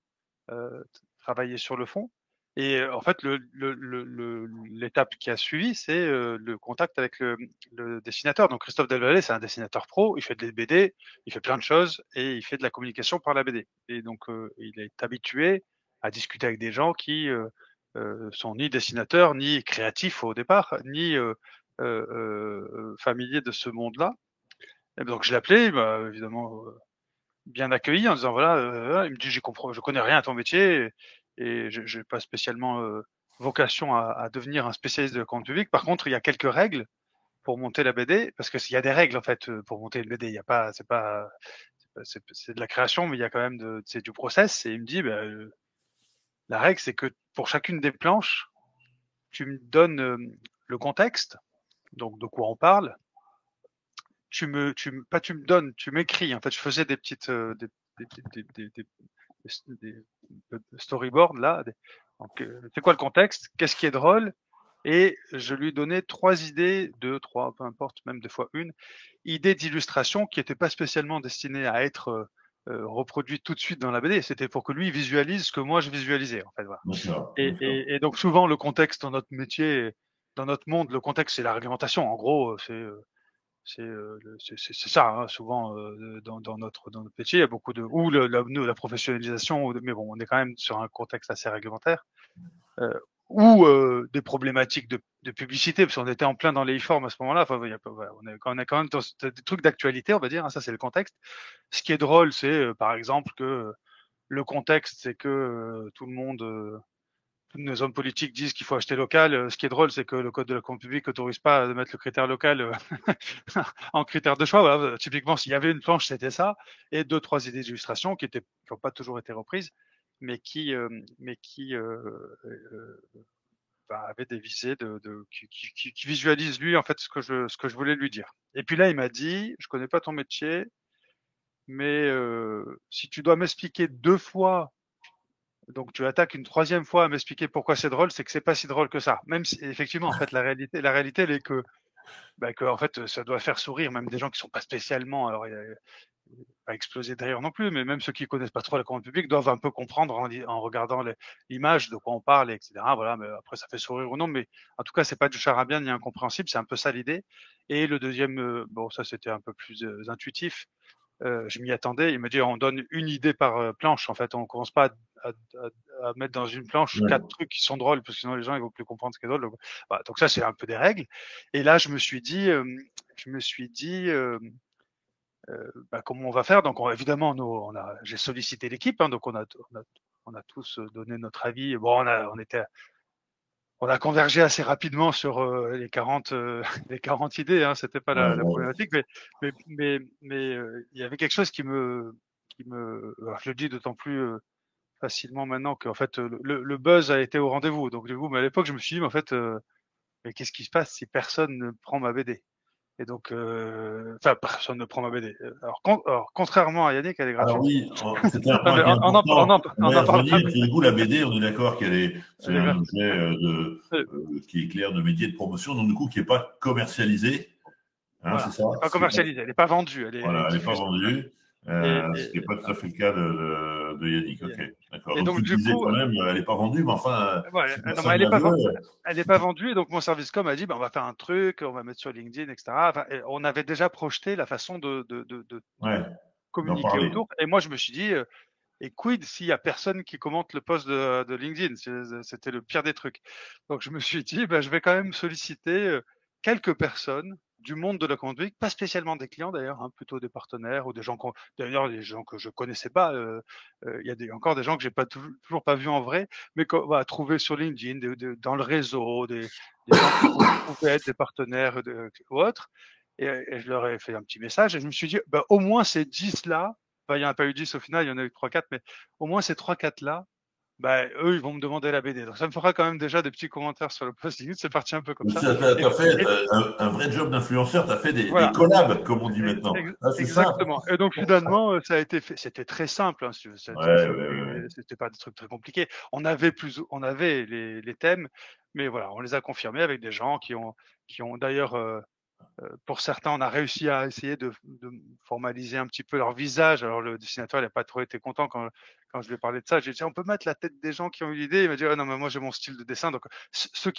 travailler sur le fond. Et en fait, l'étape qui a suivi, c'est le contact avec le dessinateur. Donc Christophe Delvalle, c'est un dessinateur pro, il fait des BD, il fait plein de choses et il fait de la communication par la BD. Et donc il est habitué à discuter avec des gens qui sont ni dessinateurs, ni créatifs au départ, ni familiers de ce monde-là. Et donc je l'ai appelé, il m'a évidemment bien accueilli en disant voilà, il me dit je connais rien à ton métier et je n'ai pas spécialement vocation à devenir un spécialiste de la commande publique. Par contre, il y a quelques règles pour monter la BD, parce qu'il y a des règles en fait pour monter une BD. Il y a pas, c'est de la création, mais il y a quand même c'est du process. Et il me dit la règle, c'est que pour chacune des planches, tu me donnes le contexte, donc de quoi on parle. Pas tu me donnes, tu m'écris. En fait, je faisais des petites, des storyboards là. Donc, c'est quoi le contexte? Qu'est-ce qui est drôle? Et je lui donnais 3 idées, 2, 3, peu importe, même des fois une, idée d'illustration qui n'était pas spécialement destinée à être reproduite tout de suite dans la BD. C'était pour que lui visualise ce que moi je visualisais, en fait. Voilà. Et donc souvent le contexte dans notre métier, dans notre monde, le contexte c'est la réglementation. En gros, c'est ça. Hein, souvent dans notre métier, il y a beaucoup de ou la professionnalisation. Mais bon, on est quand même sur un contexte assez réglementaire. Ou des problématiques de publicité, parce qu'on était en plein dans les e-formes à ce moment-là. Enfin, on est quand même dans des trucs d'actualité, on va dire. Hein, ça, c'est le contexte. Ce qui est drôle, c'est par exemple que le contexte, c'est que tout le monde, tous nos hommes politiques disent qu'il faut acheter local. Ce qui est drôle, c'est que le code de la commande publique n'autorise pas de mettre le critère local en critère de choix. Voilà. Typiquement, s'il y avait une planche, c'était ça. Et 2, 3 idées d'illustration qui n'ont pas toujours été reprises, mais qui avait des visées qui visualisent lui en fait ce que je voulais lui dire. Et puis là, il m'a dit, je connais pas ton métier, mais si tu dois m'expliquer 2 fois, donc tu attaques une 3e fois à m'expliquer pourquoi c'est drôle, c'est que c'est pas si drôle que ça. Même si effectivement, en fait, la réalité, elle est que en fait, ça doit faire sourire même des gens qui sont pas spécialement. Alors, pas exploser de rire non plus, mais même ceux qui connaissent pas trop la commande publique doivent un peu comprendre en regardant l'image de quoi on parle, etc. Voilà, mais après ça fait sourire ou non, mais en tout cas c'est pas du charabia ni incompréhensible, c'est un peu ça l'idée. Et le deuxième, bon ça c'était un peu plus intuitif. Je m'y attendais. Il me dit on donne une idée par planche. En fait, on commence pas à mettre dans une planche 4 trucs qui sont drôles, parce que sinon les gens ils vont plus comprendre ce qui est drôle. Donc, voilà, donc ça c'est un peu des règles. Et là je me suis dit comment on va faire. Donc évidemment, j'ai sollicité l'équipe, hein, donc on a tous donné notre avis. Bon, on a convergé assez rapidement sur les 40 idées. Hein, c'était pas la problématique, mais il y avait quelque chose qui me alors, je le dis d'autant plus facilement maintenant qu'en fait le buzz a été au rendez-vous. Donc du coup, mais à l'époque, je me suis dit, mais en fait, mais qu'est-ce qui se passe si personne ne prend ma BD? Et donc, personne ne prend ma BD. Alors, contrairement à Yannick, elle est gratuite. Alors oui, c'était un point important. On va revenir. Du coup, la BD, on est d'accord c'est un objet qui est clair de médias de promotion, donc du coup, qui n'est pas commercialisé. Hein, voilà, c'est ça. Pas commercialisée, elle n'est pas vendue. Elle n'est pas vendue. Ce qui n'est pas tout à fait le cas de Yannick. Ok, d'accord. Donc, tu disais quand même, elle n'est pas vendue, mais enfin. Elle n'est pas vendue, et donc mon service com a dit, on va faire un truc, on va mettre sur LinkedIn, etc. Enfin, on avait déjà projeté la façon de communiquer autour. Et moi, je me suis dit, et quid s'il y a personne qui commente le post de LinkedIn? C'était le pire des trucs. Donc je me suis dit, je vais quand même solliciter quelques personnes du monde de la commande publique, pas spécialement des clients d'ailleurs, hein, plutôt des partenaires ou des gens d'ailleurs des gens que je connaissais pas. Il y a encore des gens que j'ai pas toujours pas vus en vrai, mais qu'on va trouver sur LinkedIn, dans le réseau, des gens qui pouvaient être des partenaires ou autres. Et je leur ai fait un petit message et je me suis dit, au moins ces 10 là. Il n'y en a pas eu 10 au final, il y en a eu 3-4, mais au moins ces 3-4 là, eux, ils vont me demander la BD. Donc ça me fera quand même déjà des petits commentaires sur le post LinkedIn. C'est parti un peu comme ça. Tu as fait un vrai job d'influenceur, tu as fait des collabs, comme on dit maintenant. Exactement. Et donc finalement, ça a été fait. C'était très simple. Hein, c'était pas des trucs très compliqués. On avait les thèmes, mais voilà, on les a confirmés avec des gens qui ont d'ailleurs. Pour certains, on a réussi à essayer de formaliser un petit peu leur visage. Alors, le dessinateur, il n'a pas trop été content quand je lui ai parlé de ça. J'ai dit, on peut mettre la tête des gens qui ont eu l'idée. Il m'a dit, non, mais moi, j'ai mon style de dessin. Donc, ceux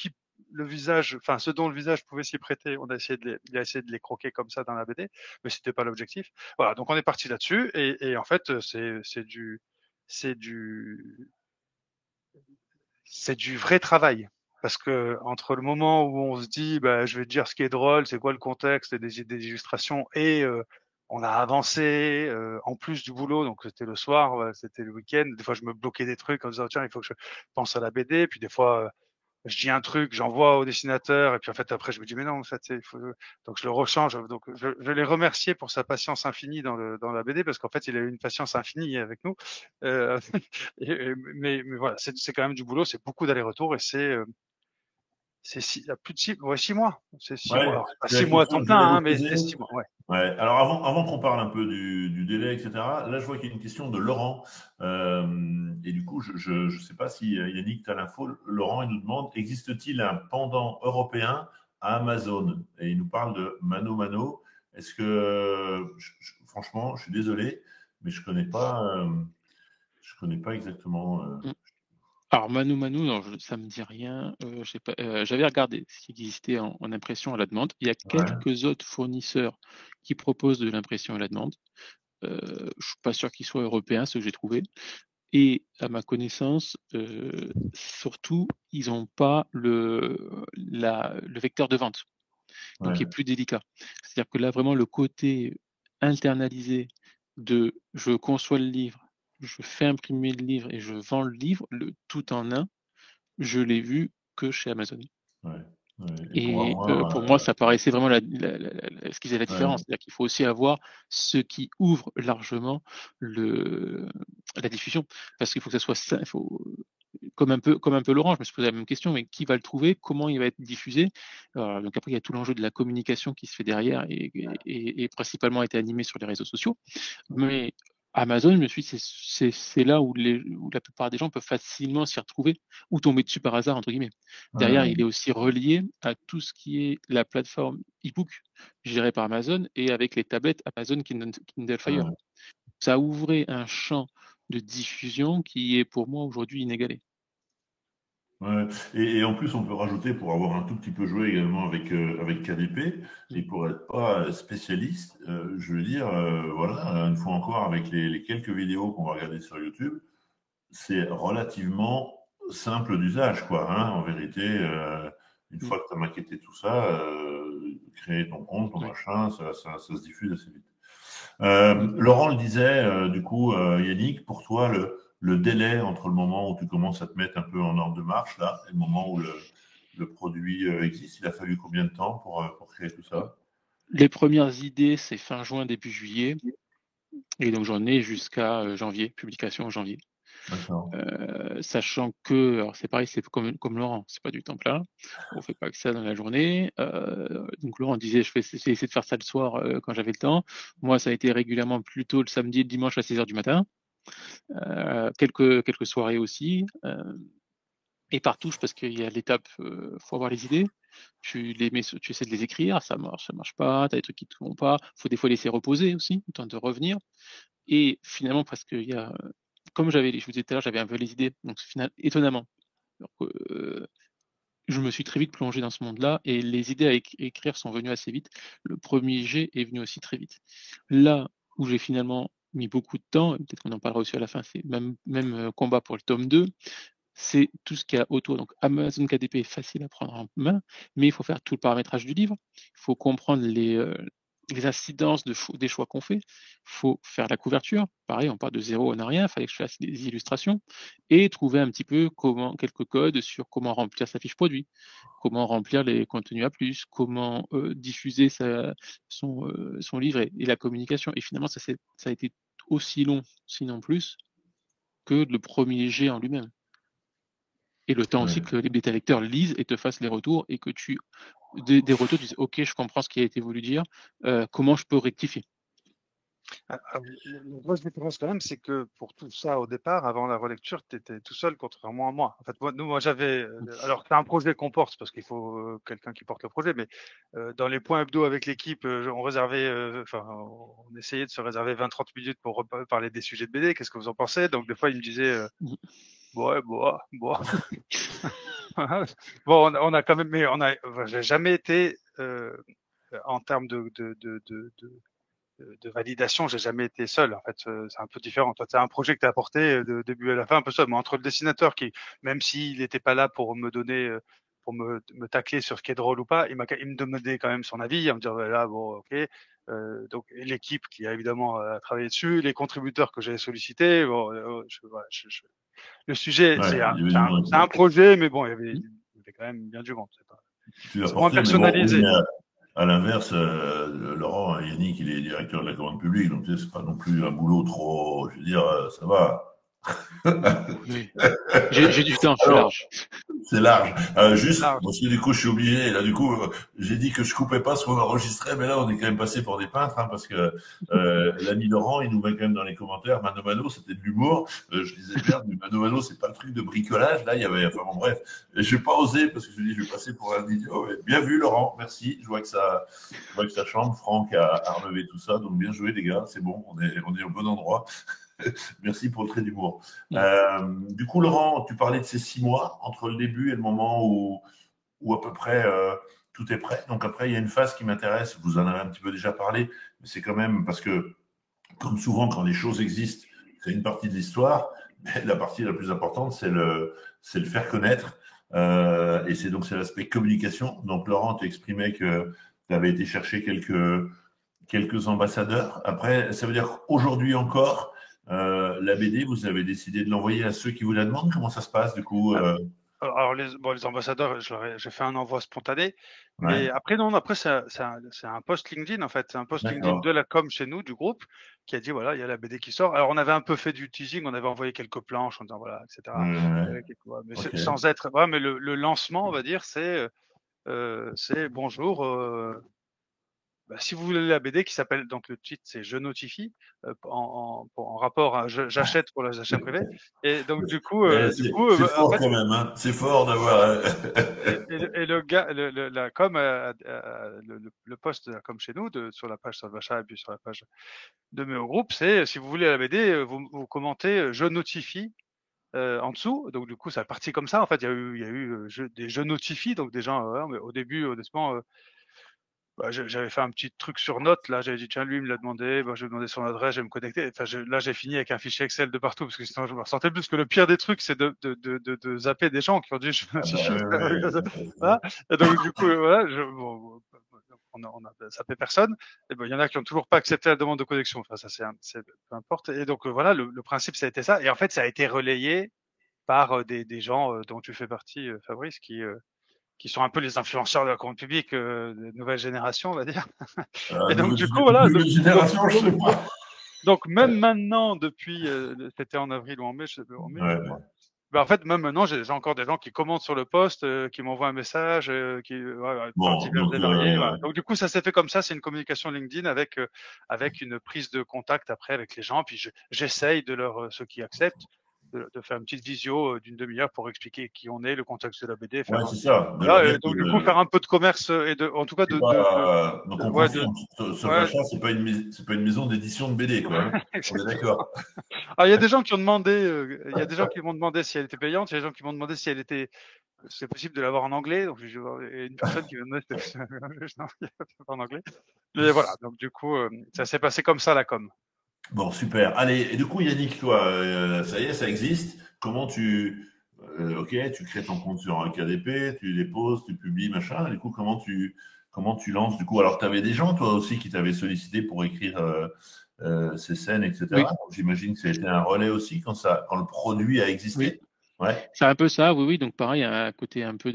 dont le visage pouvait s'y prêter, il a essayé de les croquer comme ça dans la BD, mais c'était pas l'objectif. Voilà, donc on est parti là-dessus. Et en fait, c'est du vrai travail. Parce que entre le moment où on se dit, je vais te dire ce qui est drôle, c'est quoi le contexte, des illustrations, et on a avancé en plus du boulot, donc c'était le soir, c'était le week-end. Des fois, je me bloquais des trucs en disant tiens, il faut que je pense à la BD. Puis des fois, je dis un truc, j'envoie au dessinateur, et puis en fait après je me dis mais non, en fait donc je le rechange. Donc je l'ai remercié pour sa patience infinie dans la BD, parce qu'en fait il a eu une patience infinie avec nous. Mais voilà, c'est quand même du boulot, c'est beaucoup d'aller-retour, et c'est plus de 6 mois. C'est 6 mois. Alors, pas 6 mois à temps plein, mais c'est 6 mois. Ouais. Ouais. Alors avant qu'on parle un peu du délai, etc., là je vois qu'il y a une question de Laurent. Et du coup, je ne sais pas si Yannick, tu as l'info. Laurent, il nous demande, existe-t-il un pendant européen à Amazon? Et il nous parle de Mano Mano. Est-ce que, franchement, je suis désolé, mais je connais pas exactement. Alors Manu Manu, non, ça me dit rien. J'avais regardé ce qui existait en impression à la demande. Il y a Ouais, quelques autres fournisseurs qui proposent de l'impression à la demande. Je suis pas sûr qu'ils soient européens, ceux que j'ai trouvés. Et à ma connaissance, surtout, ils n'ont pas le vecteur de vente, donc ouais, qui est plus délicat. C'est-à-dire que là, vraiment, le côté internalisé de je conçois le livre, je fais imprimer le livre et je vends le livre, le tout en un, je l'ai vu que chez Amazon. ouais, ouais. Et pour Et avoir, pour moi, ça paraissait vraiment ce qui faisait la ouais, différence. C'est-à-dire qu'il faut aussi avoir ce qui ouvre largement la diffusion. Parce qu'il faut que ça soit ça, il faut, comme un peu Laurent, je me suis posé la même question, mais qui va le trouver, comment il va être diffusé. Donc après, il y a tout l'enjeu de la communication qui se fait derrière et principalement été animé sur les réseaux sociaux. Mais Amazon, je me suis dit, c'est là où la plupart des gens peuvent facilement s'y retrouver ou tomber dessus par hasard, entre guillemets. Derrière, ouais, il est aussi relié à tout ce qui est la plateforme e-book gérée par Amazon et avec les tablettes Amazon Kindle Fire. ouais. Ça ouvrait un champ de diffusion qui est pour moi aujourd'hui inégalé. Ouais. Et en plus, on peut rajouter pour avoir un tout petit peu joué également avec KDP et pour être pas spécialiste, je veux dire, voilà, une fois encore avec les quelques vidéos qu'on va regarder sur YouTube, c'est relativement simple d'usage, quoi. Hein, en vérité, une Mm. fois que tu as maquetté tout ça, créer ton compte, ton Oui. machin, ça se diffuse assez vite. Mm. Laurent le disait, du coup, Yannick, pour toi, le délai entre le moment où tu commences à te mettre un peu en ordre de marche, là, et le moment où le produit existe, il a fallu combien de temps pour créer tout ça? Les premières idées, c'est fin juin, début juillet. Et donc j'en ai jusqu'à janvier, publication en janvier. D'accord. Sachant que, alors c'est pareil, c'est comme Laurent, c'est pas du temps plein, on fait pas que ça dans la journée. Donc Laurent disait, j'ai essayé de faire ça le soir quand j'avais le temps. Moi, ça a été régulièrement plutôt le samedi et le dimanche à 6h du matin. Quelques soirées aussi. Et par touche, parce qu'il y a l'étape, faut avoir les idées. Tu essaies de les écrire, ça marche pas, t'as des trucs qui te vont pas. Faut des fois laisser reposer aussi, le temps de revenir. Et finalement, parce qu'il y a, comme je vous disais tout à l'heure, j'avais un peu les idées, donc étonnamment, je me suis très vite plongé dans ce monde-là et les idées à écrire sont venues assez vite. Le premier jet est venu aussi très vite. Là où j'ai finalement mis beaucoup de temps, et peut-être qu'on en parlera aussi à la fin, c'est même combat pour le tome 2, c'est tout ce qu'il y a autour. Donc Amazon KDP est facile à prendre en main, mais il faut faire tout le paramétrage du livre. Il faut comprendre les incidences des choix qu'on fait. Il faut faire la couverture. Pareil, on part de zéro, on n'a rien. Il fallait que je fasse des illustrations et trouver un petit peu quelques codes sur comment remplir sa fiche produit, comment remplir les contenus à plus, comment diffuser son livre et la communication. Et finalement, ça a été aussi long, sinon plus, que le premier jet en lui-même. Et le temps aussi Ouais. que les bêta-lecteurs lisent et te fassent les retours et que des retours, tu dis, OK, je comprends ce qui a été voulu dire, comment je peux rectifier? La grosse différence quand même, c'est que pour tout ça, au départ, avant la relecture, tu étais tout seul, contrairement à moi. En fait, moi j'avais. Alors, c'est un projet qu'on porte, parce qu'il faut quelqu'un qui porte le projet, mais dans les points hebdo avec l'équipe, on réservait, on essayait de se réserver 20-30 minutes pour parler des sujets de BD. Qu'est-ce que vous en pensez? Donc, des fois, il me disait, ouais, bon. Bon, on a quand même, mais j'ai jamais été, en termes de validation, j'ai jamais été seul. En fait, c'est un peu différent. Toi, c'est un projet que tu as apporté de début à la fin, un peu seul. Mais entre le dessinateur qui, même s'il n'était pas là pour me donner, pour me tacler sur ce qui est drôle ou pas, il me demandait quand même son avis, à me dire là, bon, ok. Donc l'équipe qui a évidemment travaillé dessus, les contributeurs que j'ai sollicités. Bon, le sujet, Ouais, il y avait c'est du un, monde, c'est quoi. un projet, mais bon, il y avait quand même bien du monde. Tu l'as C'est moins porté, mais bon, oui, personnalisé. mais à l'inverse, Laurent, Yannick, il est directeur de la commande publique, donc tu sais, c'est pas non plus un boulot trop, je veux dire, ça va. Oui. J'ai du temps, je suis Alors, large. C'est large. Juste, large. parce que du coup, je suis obligé. Là, du coup, j'ai dit que je coupais pas ce qu'on enregistrait, mais là, on est quand même passé pour des peintres, hein, parce que l'ami Laurent, il nous met quand même dans les commentaires, Mano Mano, c'était de l'humour. Je disais merde, mais Mano Mano, c'est pas le truc de bricolage. Là, il y avait, enfin bon, bref. Et j'ai pas osé parce que je me dis, je vais passer pour un idiot. Mais bien vu, Laurent, merci. Je vois que ça chambre. Franck a relevé tout ça, donc bien joué, les gars. C'est bon, on est au bon endroit. Merci pour le trait d'humour. Du coup, Laurent, tu parlais de ces 6 mois entre le début et le moment où à peu près tout est prêt. Donc après, il y a une phase qui m'intéresse. Vous en avez un petit peu déjà parlé, mais c'est quand même parce que, comme souvent, quand les choses existent, c'est une partie de l'histoire. Mais la partie la plus importante, c'est le faire connaître. Et c'est l'aspect communication. Donc, Laurent, tu exprimais que tu avais été chercher quelques ambassadeurs. Après, ça veut dire qu'aujourd'hui encore, la BD, vous avez décidé de l'envoyer à ceux qui vous la demandent. Comment ça se passe, du coup Alors les ambassadeurs, j'ai fait un envoi spontané, mais Ouais, après non, après c'est un post LinkedIn en fait, c'est un post LinkedIn de d'accord. la com chez nous, du groupe, qui a dit voilà, il y a la BD qui sort. Alors on avait un peu fait du teasing, on avait envoyé quelques planches en disant voilà, etc. Ouais, Ouais, mais ok. sans être, ouais, mais le lancement, on va dire, c'est bonjour. Si vous voulez la BD qui s'appelle, donc le titre c'est Je notifie, en rapport à j'achète pour les achats privés. Et donc C'est en fort fait, quand même, hein. C'est fort d'avoir. et le gars, la com, le post de la com chez nous, sur la page Salvachat et puis sur la page de Méo Group, c'est si vous voulez la BD, vous commentez Je notifie en dessous. Donc du coup, ça a parti comme ça. En fait, il y a eu des Je notifie, donc des gens, mais au début, honnêtement, j'avais fait un petit truc sur note, là, j'avais dit, tiens, lui, il me l'a demandé, je vais demander son adresse, je vais me connecter. Enfin, là, j'ai fini avec un fichier Excel de partout, parce que sinon, je me ressentais plus, que le pire des trucs, c'est de zapper des gens qui ont dit, je me Ah bah, notifie. ouais, ouais. Voilà. Et donc, du coup, voilà, on a zappé personne. Et ben, il y en a qui ont toujours pas accepté la demande de connexion. Enfin, ça, c'est peu importe. Et donc, voilà, le principe, ça a été ça. Et en fait, ça a été relayé par des gens dont tu fais partie, Fabrice, qui sont un peu les influenceurs de la commande publique de nouvelle génération, on va dire. Et donc du coup, voilà. Nouvelle génération, je sais pas. Donc même maintenant, depuis, c'était en avril ou en mai, en mai, je Ouais, crois. En fait, même maintenant, j'ai encore des gens qui commentent sur le post, qui m'envoient un message, enfin, bon, divers donc et variés. Voilà. Donc du coup, ça s'est fait comme ça. C'est une communication LinkedIn avec une prise de contact après avec les gens. Puis j'essaye de ceux qui acceptent, de faire une petite visio d'une demi-heure pour expliquer qui on est, le contexte de la BD, ouais, faire c'est ça. De leur voilà. dire Et donc du coup, faire un peu de commerce et en tout cas c'est pas. Donc on ouais, confirme. ouais. Solvachat, c'est pas une maison d'édition de BD, quoi. Hein. On est d'accord. Alors, il y a des gens qui ont demandé, il y a des gens qui m'ont demandé si elle était payante, il y a des gens qui m'ont demandé si c'est possible de l'avoir en anglais. Donc, et une personne qui m'a demandé si c'était non, il y a pas en anglais. Mais voilà. Donc, du coup, ça s'est passé comme ça, la com. Bon, super. Allez, et du coup, Yannick, toi, ça y est, ça existe. Comment ok, tu crées ton compte sur un KDP, tu déposes, tu publies, machin. Du coup, comment tu lances, du coup, alors, tu avais des gens, toi aussi, qui t'avaient sollicité pour écrire ces scènes, Oui, etc. Donc, j'imagine que ça a été un relais aussi quand le produit a oui. existé. Ouais. C'est un peu ça, oui, oui. Donc pareil, un côté un peu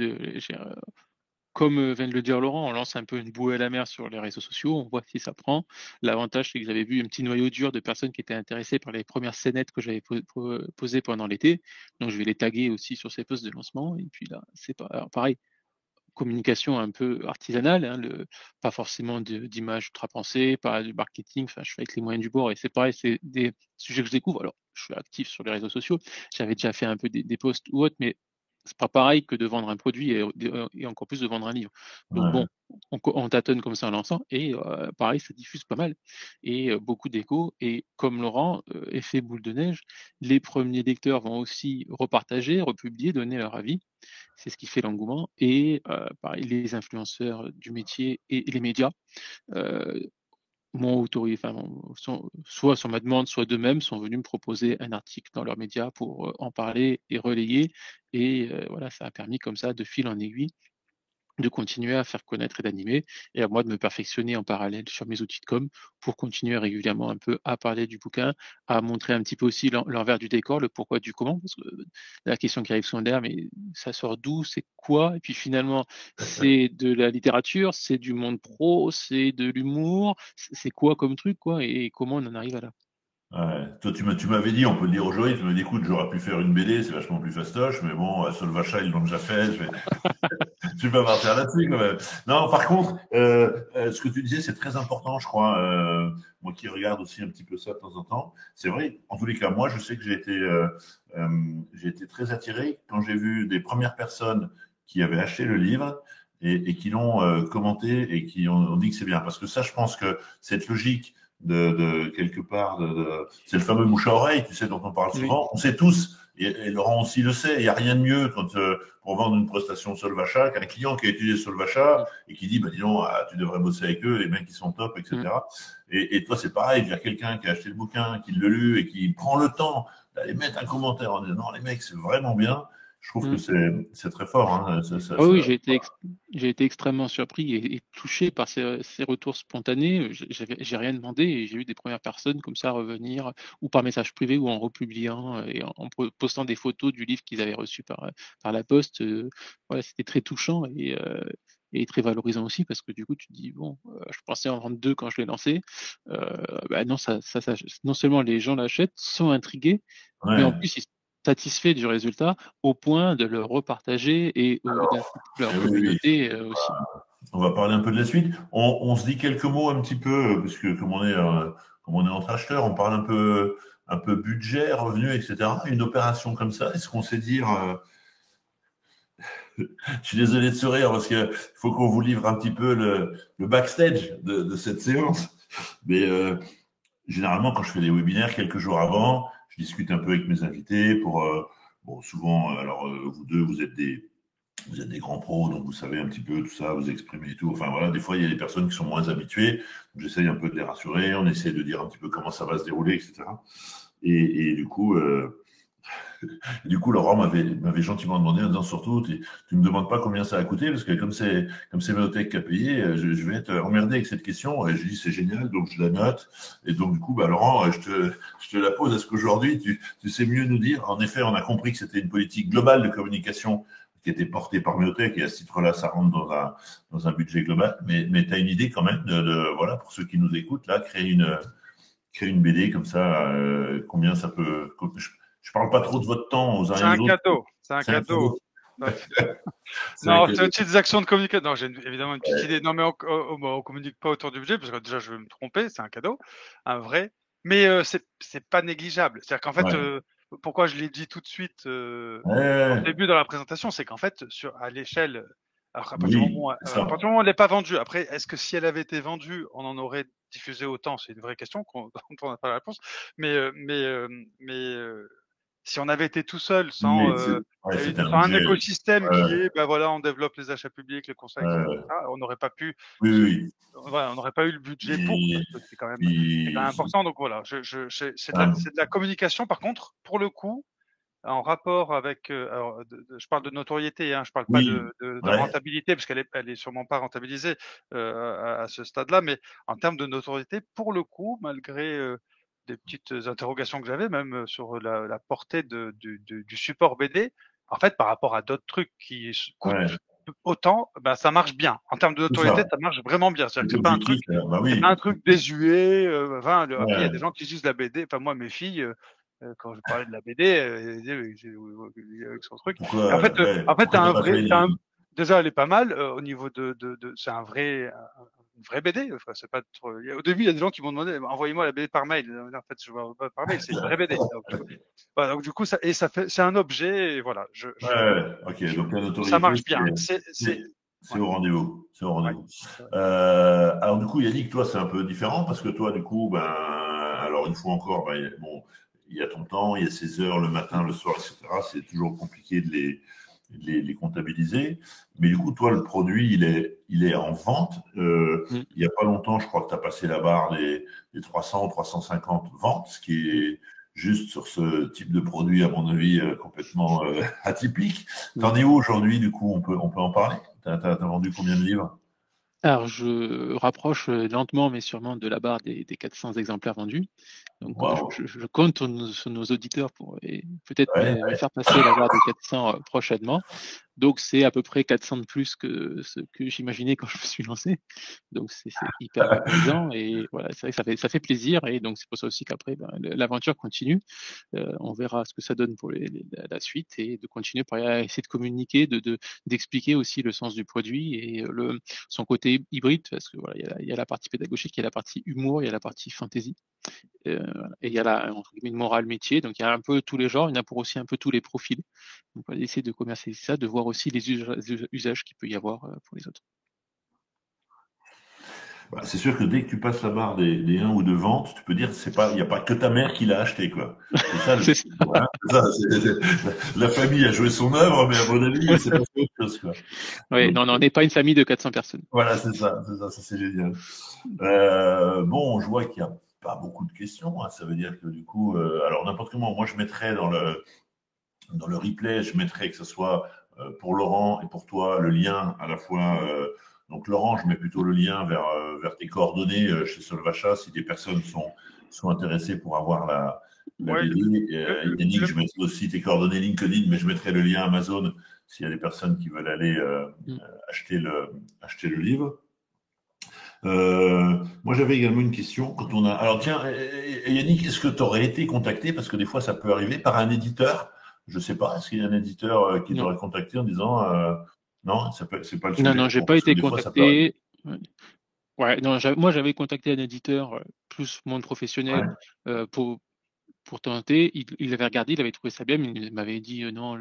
comme vient de le dire Laurent, on lance un peu une bouée à la mer sur les réseaux sociaux, on voit si ça prend. L'avantage, c'est que j'avais vu un petit noyau dur de personnes qui étaient intéressées par les premières scénettes que j'avais posées pendant l'été. Donc je vais les taguer aussi sur ces posts de lancement. Et puis là, c'est pas alors, pareil. Communication un peu artisanale, hein, pas forcément d'images ultra pensées, pas de marketing, enfin, je fais avec les moyens du bord et c'est pareil, c'est des sujets que je découvre. Alors, je suis actif sur les réseaux sociaux, j'avais déjà fait un peu des posts ou autres, mais c'est pas pareil que de vendre un produit et encore plus de vendre un livre. Donc Ouais. bon, on tâtonne comme ça en lançant et pareil, ça diffuse pas mal et beaucoup d'échos. Et comme Laurent, effet boule de neige, les premiers lecteurs vont aussi repartager, republier, donner leur avis. C'est ce qui fait l'engouement. Et pareil, les influenceurs du métier et les médias euh, m'ont autorisé, enfin, soit sur ma demande, soit d'eux-mêmes, sont venus me proposer un article dans leurs médias pour en parler et relayer. Et voilà, ça a permis comme ça, de fil en aiguille, de continuer à faire connaître et d'animer, et à moi de me perfectionner en parallèle sur mes outils de com pour continuer régulièrement un peu à parler du bouquin, à montrer un petit peu aussi l'envers du décor, le pourquoi du comment, parce que la question qui arrive souvent derrière, mais ça sort d'où, c'est quoi, et puis finalement c'est de la littérature, c'est du monde pro, c'est de l'humour, c'est quoi comme truc, quoi, et comment on en arrive à là. Ouais. Toi, tu m'avais dit, on peut le dire aujourd'hui, tu m'as dit, écoute, j'aurais pu faire une BD, c'est vachement plus fastoche, mais bon, Solvacha, ils l'ont déjà fait, je vais pas partir là-dessus quand même. Non, par contre, ce que tu disais, c'est très important, je crois. Moi qui regarde aussi un petit peu ça de temps en temps, c'est vrai. En tous les cas, moi, je sais que j'ai été très attiré quand j'ai vu des premières personnes qui avaient acheté le livre et qui l'ont commenté et qui ont dit que c'est bien. Parce que ça, je pense que cette logique de quelque part, c'est le fameux bouche à oreille, tu sais, dont on parle Oui. souvent. On sait tous, et Laurent aussi le sait, il n'y a rien de mieux quand pour vendre une prestation Solvacha qu'un client qui a utilisé Solvacha et qui dit, bah, dis donc, tu devrais bosser avec eux, les mecs ils sont top, etc. Et toi, c'est pareil, il y a quelqu'un qui a acheté le bouquin, qui l'a lu et qui prend le temps d'aller mettre un commentaire en disant, non, les mecs, c'est vraiment bien. Je trouve que c'est très fort. Hein. Oui, j'ai été extrêmement surpris et touché par ces retours spontanés. J'ai rien demandé et j'ai eu des premières personnes comme ça revenir, ou par message privé, ou en republiant et en postant des photos du livre qu'ils avaient reçu par la poste. Voilà, c'était très touchant et très valorisant aussi, parce que du coup, tu te dis, bon, je pensais en vendre 2 quand je l'ai lancé. Bah non, non seulement les gens l'achètent, sont intrigués, mais en Ouais. plus, ils sont satisfaits du résultat au point de le repartager et d'inclure leur Oui, oui. communauté aussi. On va parler un peu de la suite. On se dit quelques mots un petit peu, parce que comme on est entre acheteurs, on parle un peu budget, revenus, etc. Une opération comme ça, est-ce qu'on sait dire, je suis désolé de sourire parce que faut qu'on vous livre un petit peu le backstage de cette séance. Mais généralement, quand je fais des webinaires, quelques jours avant, je discute un peu avec mes invités pour, bon, souvent, alors vous deux, vous êtes des grands pros, donc vous savez un petit peu tout ça, vous exprimez et tout. Enfin voilà, des fois, il y a des personnes qui sont moins habituées. J'essaye un peu de les rassurer, on essaie de dire un petit peu comment ça va se dérouler, etc. Et du coup, Laurent m'avait gentiment demandé en disant surtout, tu me demandes pas combien ça a coûté, parce que comme c'est Méotech qui a payé, je vais être emmerdé avec cette question. Et je dis c'est génial, donc je la note. Et donc du coup, bah, Laurent, je te la pose. Est-ce qu'aujourd'hui, tu sais mieux nous dire? En effet, on a compris que c'était une politique globale de communication qui était portée par Méotech, et à ce titre-là, ça rentre dans un budget global. Mais tu as une idée quand même voilà, pour ceux qui nous écoutent, là, créer une BD comme ça, combien ça peut. Je parle pas trop de votre temps aux uns C'est et un aux autres. cadeau. C'est un C'est un cadeau. cadeau. C'est un Non, c'est cadeau. aussi des actions de communication. Non, j'ai évidemment une petite idée. Non, mais on communique pas autour du budget parce que déjà, je vais me tromper. C'est un cadeau, un vrai. Mais c'est pas négligeable. C'est-à-dire qu'en fait, Ouais. pourquoi je l'ai dit tout de suite au Ouais. début dans la présentation, c'est qu'en fait, à l'échelle, alors Oui, c'est à ça. partir du moment où elle n'est pas vendue, après, est-ce que si elle avait été vendue, on en aurait diffusé autant? C'est une vraie question dont on n'a pas la réponse. Mais, si on avait été tout seul, Oui, ouais, c'était un sans un budget. écosystème Ouais, qui est, ben voilà, on développe les achats publics, le conseil, etc., ouais. on n'aurait pas pu Oui, se, oui. voilà, on n'aurait pas eu le budget pour, Puis, parce que c'est quand même puis, important. Donc voilà, c'est de la communication. Par contre, pour le coup, en rapport avec, alors, je parle de notoriété, hein, je parle pas oui, de ouais, rentabilité, parce elle est sûrement pas rentabilisée à ce stade-là, mais en termes de notoriété, pour le coup, malgré des petites interrogations que j'avais, même sur la portée du support BD, en fait, par rapport à d'autres trucs qui ouais. coûtent autant, bah, ça marche bien. En termes de Tout notoriété, ça. ça marche vraiment bien. C'est-à-dire que C'est objectif, bah c'est pas oui. un truc désuet. Enfin, après, il y a des Ouais. gens qui utilisent la BD. Enfin, moi, mes filles. Quand je parlais de la BD, avec son truc. Et Pourquoi, ouais, pourquoi t'as t'as un pas vrai, fait les. déjà, elle est pas mal au niveau c'est une vraie BD. Enfin, c'est pas trop. Au début, il y a des gens qui m'ont demandé, envoyez-moi la BD par mail. En fait, je vois pas par mail, c'est une vraie BD. Donc, voilà, donc du coup, c'est un objet. Et voilà, Ouais, ok, donc la ça notoriété, marche bien. c'est c'est Ouais, au rendez-vous. C'est au ouais, rendez-vous. c'est vrai. Alors du coup, Yannick, toi, c'est un peu différent parce que toi, du coup, ben, alors une fois encore, ben, bon, il y a ton temps, il y a ces heures le matin, le soir, etc. C'est toujours compliqué les comptabiliser. Mais du coup, toi, le produit, il est en vente. Il y a pas longtemps, je crois que tu as passé la barre des 300 ou 350 ventes, ce qui est juste sur ce type de produit, à mon avis, complètement atypique. T'en es où aujourd'hui, du coup, on peut en parler? T'as vendu combien de livres? Alors, je rapproche lentement, mais sûrement de la barre des 400 exemplaires vendus. Donc, Waouh! je compte sur nos auditeurs pour peut-être Ouais, me faire passer la barre des 400 prochainement. Donc, c'est à peu près 400 de plus que ce que j'imaginais quand je me suis lancé. Donc, c'est hyper valorisant et voilà, c'est vrai que ça fait plaisir. Et donc, c'est pour ça aussi qu'après, l'aventure continue. On verra ce que ça donne pour la suite et de continuer par essayer de communiquer, d'expliquer aussi le sens du produit et son côté hybride, parce que voilà, il y a la partie pédagogique, il y a la partie humour, il y a la partie fantasy. Voilà. Et il y a la entre guillemets, une morale métier, donc il y a un peu tous les genres, il y en a pour aussi un peu tous les profils. Donc on va essayer de commercialiser ça, de voir aussi les usages qu'il peut y avoir pour les autres. Bah, c'est sûr que dès que tu passes la barre des 1 ou 2 ventes, tu peux dire il n'y a pas que ta mère qui l'a acheté, quoi. C'est ça le C'est ça. hein, la famille a joué son œuvre, mais à mon avis, c'est pas autre chose, quoi. Ouais, non, on n'est pas une famille de 400 personnes. Voilà, ça c'est génial. Bon, je vois qu'il n'y a pas beaucoup de questions, hein. Ça veut dire que du coup, alors n'importe comment, moi je mettrais dans le replay, je mettrais que ce soit pour Laurent et pour toi le lien à la fois. Donc Laurent, je mets plutôt le lien vers tes coordonnées chez Solvacha si des personnes sont intéressées pour avoir la Ouais, BD. Yannick, je mettrai aussi tes coordonnées LinkedIn, mais je mettrai le lien Amazon s'il y a des personnes qui veulent aller acheter le livre. Moi, j'avais également une question. Quand on a, alors tiens, Yannick, est-ce que tu aurais été contacté, parce que des fois ça peut arriver, par un éditeur? Je sais pas. Est-ce qu'il y a un éditeur qui Non. t'aurait contacté en disant non, c'est pas le Non, sujet. non, j'ai Bon, pas parce que été des fois, ça peut arriver. contacté. Ouais, non, moi j'avais contacté un éditeur plus monde professionnel Ouais. pour tenter. Il avait regardé, il avait trouvé ça bien, mais il m'avait dit non,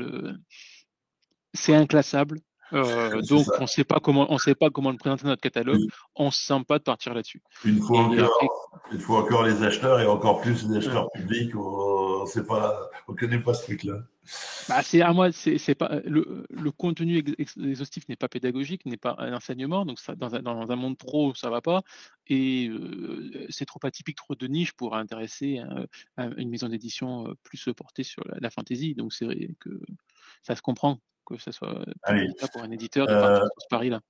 c'est inclassable. C'est Donc ça. on sait pas comment le présenter dans notre catalogue. On se sent pas de partir là-dessus. Une fois Et après, encore, il faut encore les acheteurs et encore plus les ouais. acheteurs publics. On sait pas, on connaît pas ce truc-là. Bah, c'est à moi, c'est pas le contenu exhaustif n'est pas pédagogique, n'est pas un enseignement, donc ça, dans un monde pro, ça va pas, et c'est trop atypique, trop de niche pour intéresser une maison d'édition plus portée sur la fantasy. Donc c'est vrai que ça se comprend que ça soit plus Allez, délicat pour un éditeur de partir euh, sur ce pari-là.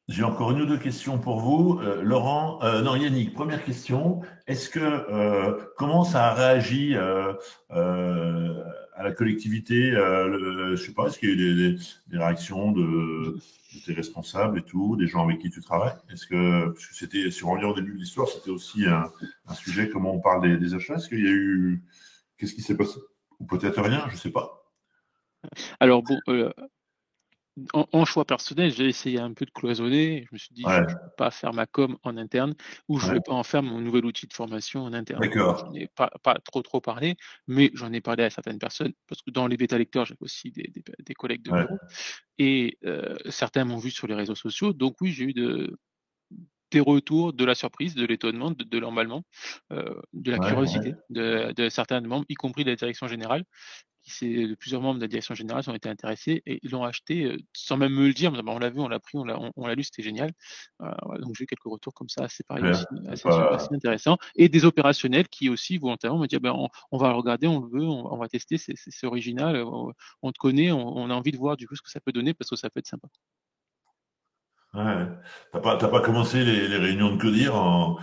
j'ai encore une ou deux questions pour vous. Laurent, non, Yannick, première question. Est-ce que comment ça a réagi à la collectivité je sais pas, est-ce qu'il y a eu des réactions de tes responsables et tout, des gens avec qui tu travailles? Parce que c'était sur en lien au début de l'histoire, c'était aussi un sujet, comment on parle des achats. Est-ce qu'il y a eu qu'est-ce qui s'est passé? Ou peut-être rien, je sais pas. Alors bon, en choix personnel, j'ai essayé un peu de cloisonner. Je me suis dit, je Ouais, ne peux pas faire ma com en interne ou je ne ouais, vais pas en faire mon nouvel outil de formation en interne. Donc, d'accord. j'en ai pas trop parlé, mais j'en ai parlé à certaines personnes parce que dans les bêta lecteurs, j'ai aussi des collègues de Ouais, bureau et certains m'ont vu sur les réseaux sociaux. Donc oui, j'ai eu des retours, de la surprise, de l'étonnement, de l'emballement, de la ouais, ouais. curiosité de certains membres, y compris de la direction générale plusieurs membres de la direction générale ont été intéressés et ils l'ont acheté sans même me le dire. On l'a vu, on l'a pris, on l'a lu, c'était génial. Voilà, donc j'ai eu quelques retours comme ça, c'est pareil aussi, Super. Pas... assez intéressant. Et des opérationnels qui aussi volontairement me disent on va le regarder, on le veut, on va tester, c'est original, on te connaît, on a envie de voir du coup ce que ça peut donner parce que ça peut être sympa. Ouais. T'as pas commencé les réunions de codir en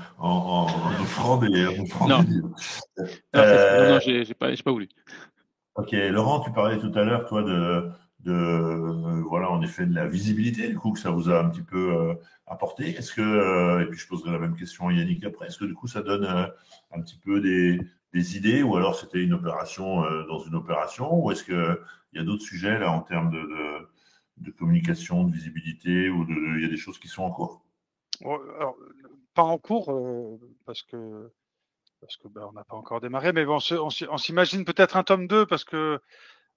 offrant des Non, livres. non, c'est ça. Non, Euh, non, j'ai pas voulu. ok, Laurent, tu parlais tout à l'heure, toi, voilà, en effet, de la visibilité, du coup, que ça vous a un petit peu apporté. Est-ce que, et puis je poserai la même question à Yannick après, est-ce que du coup, ça donne un petit peu des idées, ou alors c'était une opération dans une opération, ou est-ce que il y a d'autres sujets là en termes de communication, de visibilité, ou il y a des choses qui sont en cours? Alors, pas en cours, parce que on n'a pas encore démarré, mais bon, on s'imagine peut-être un tome 2 parce que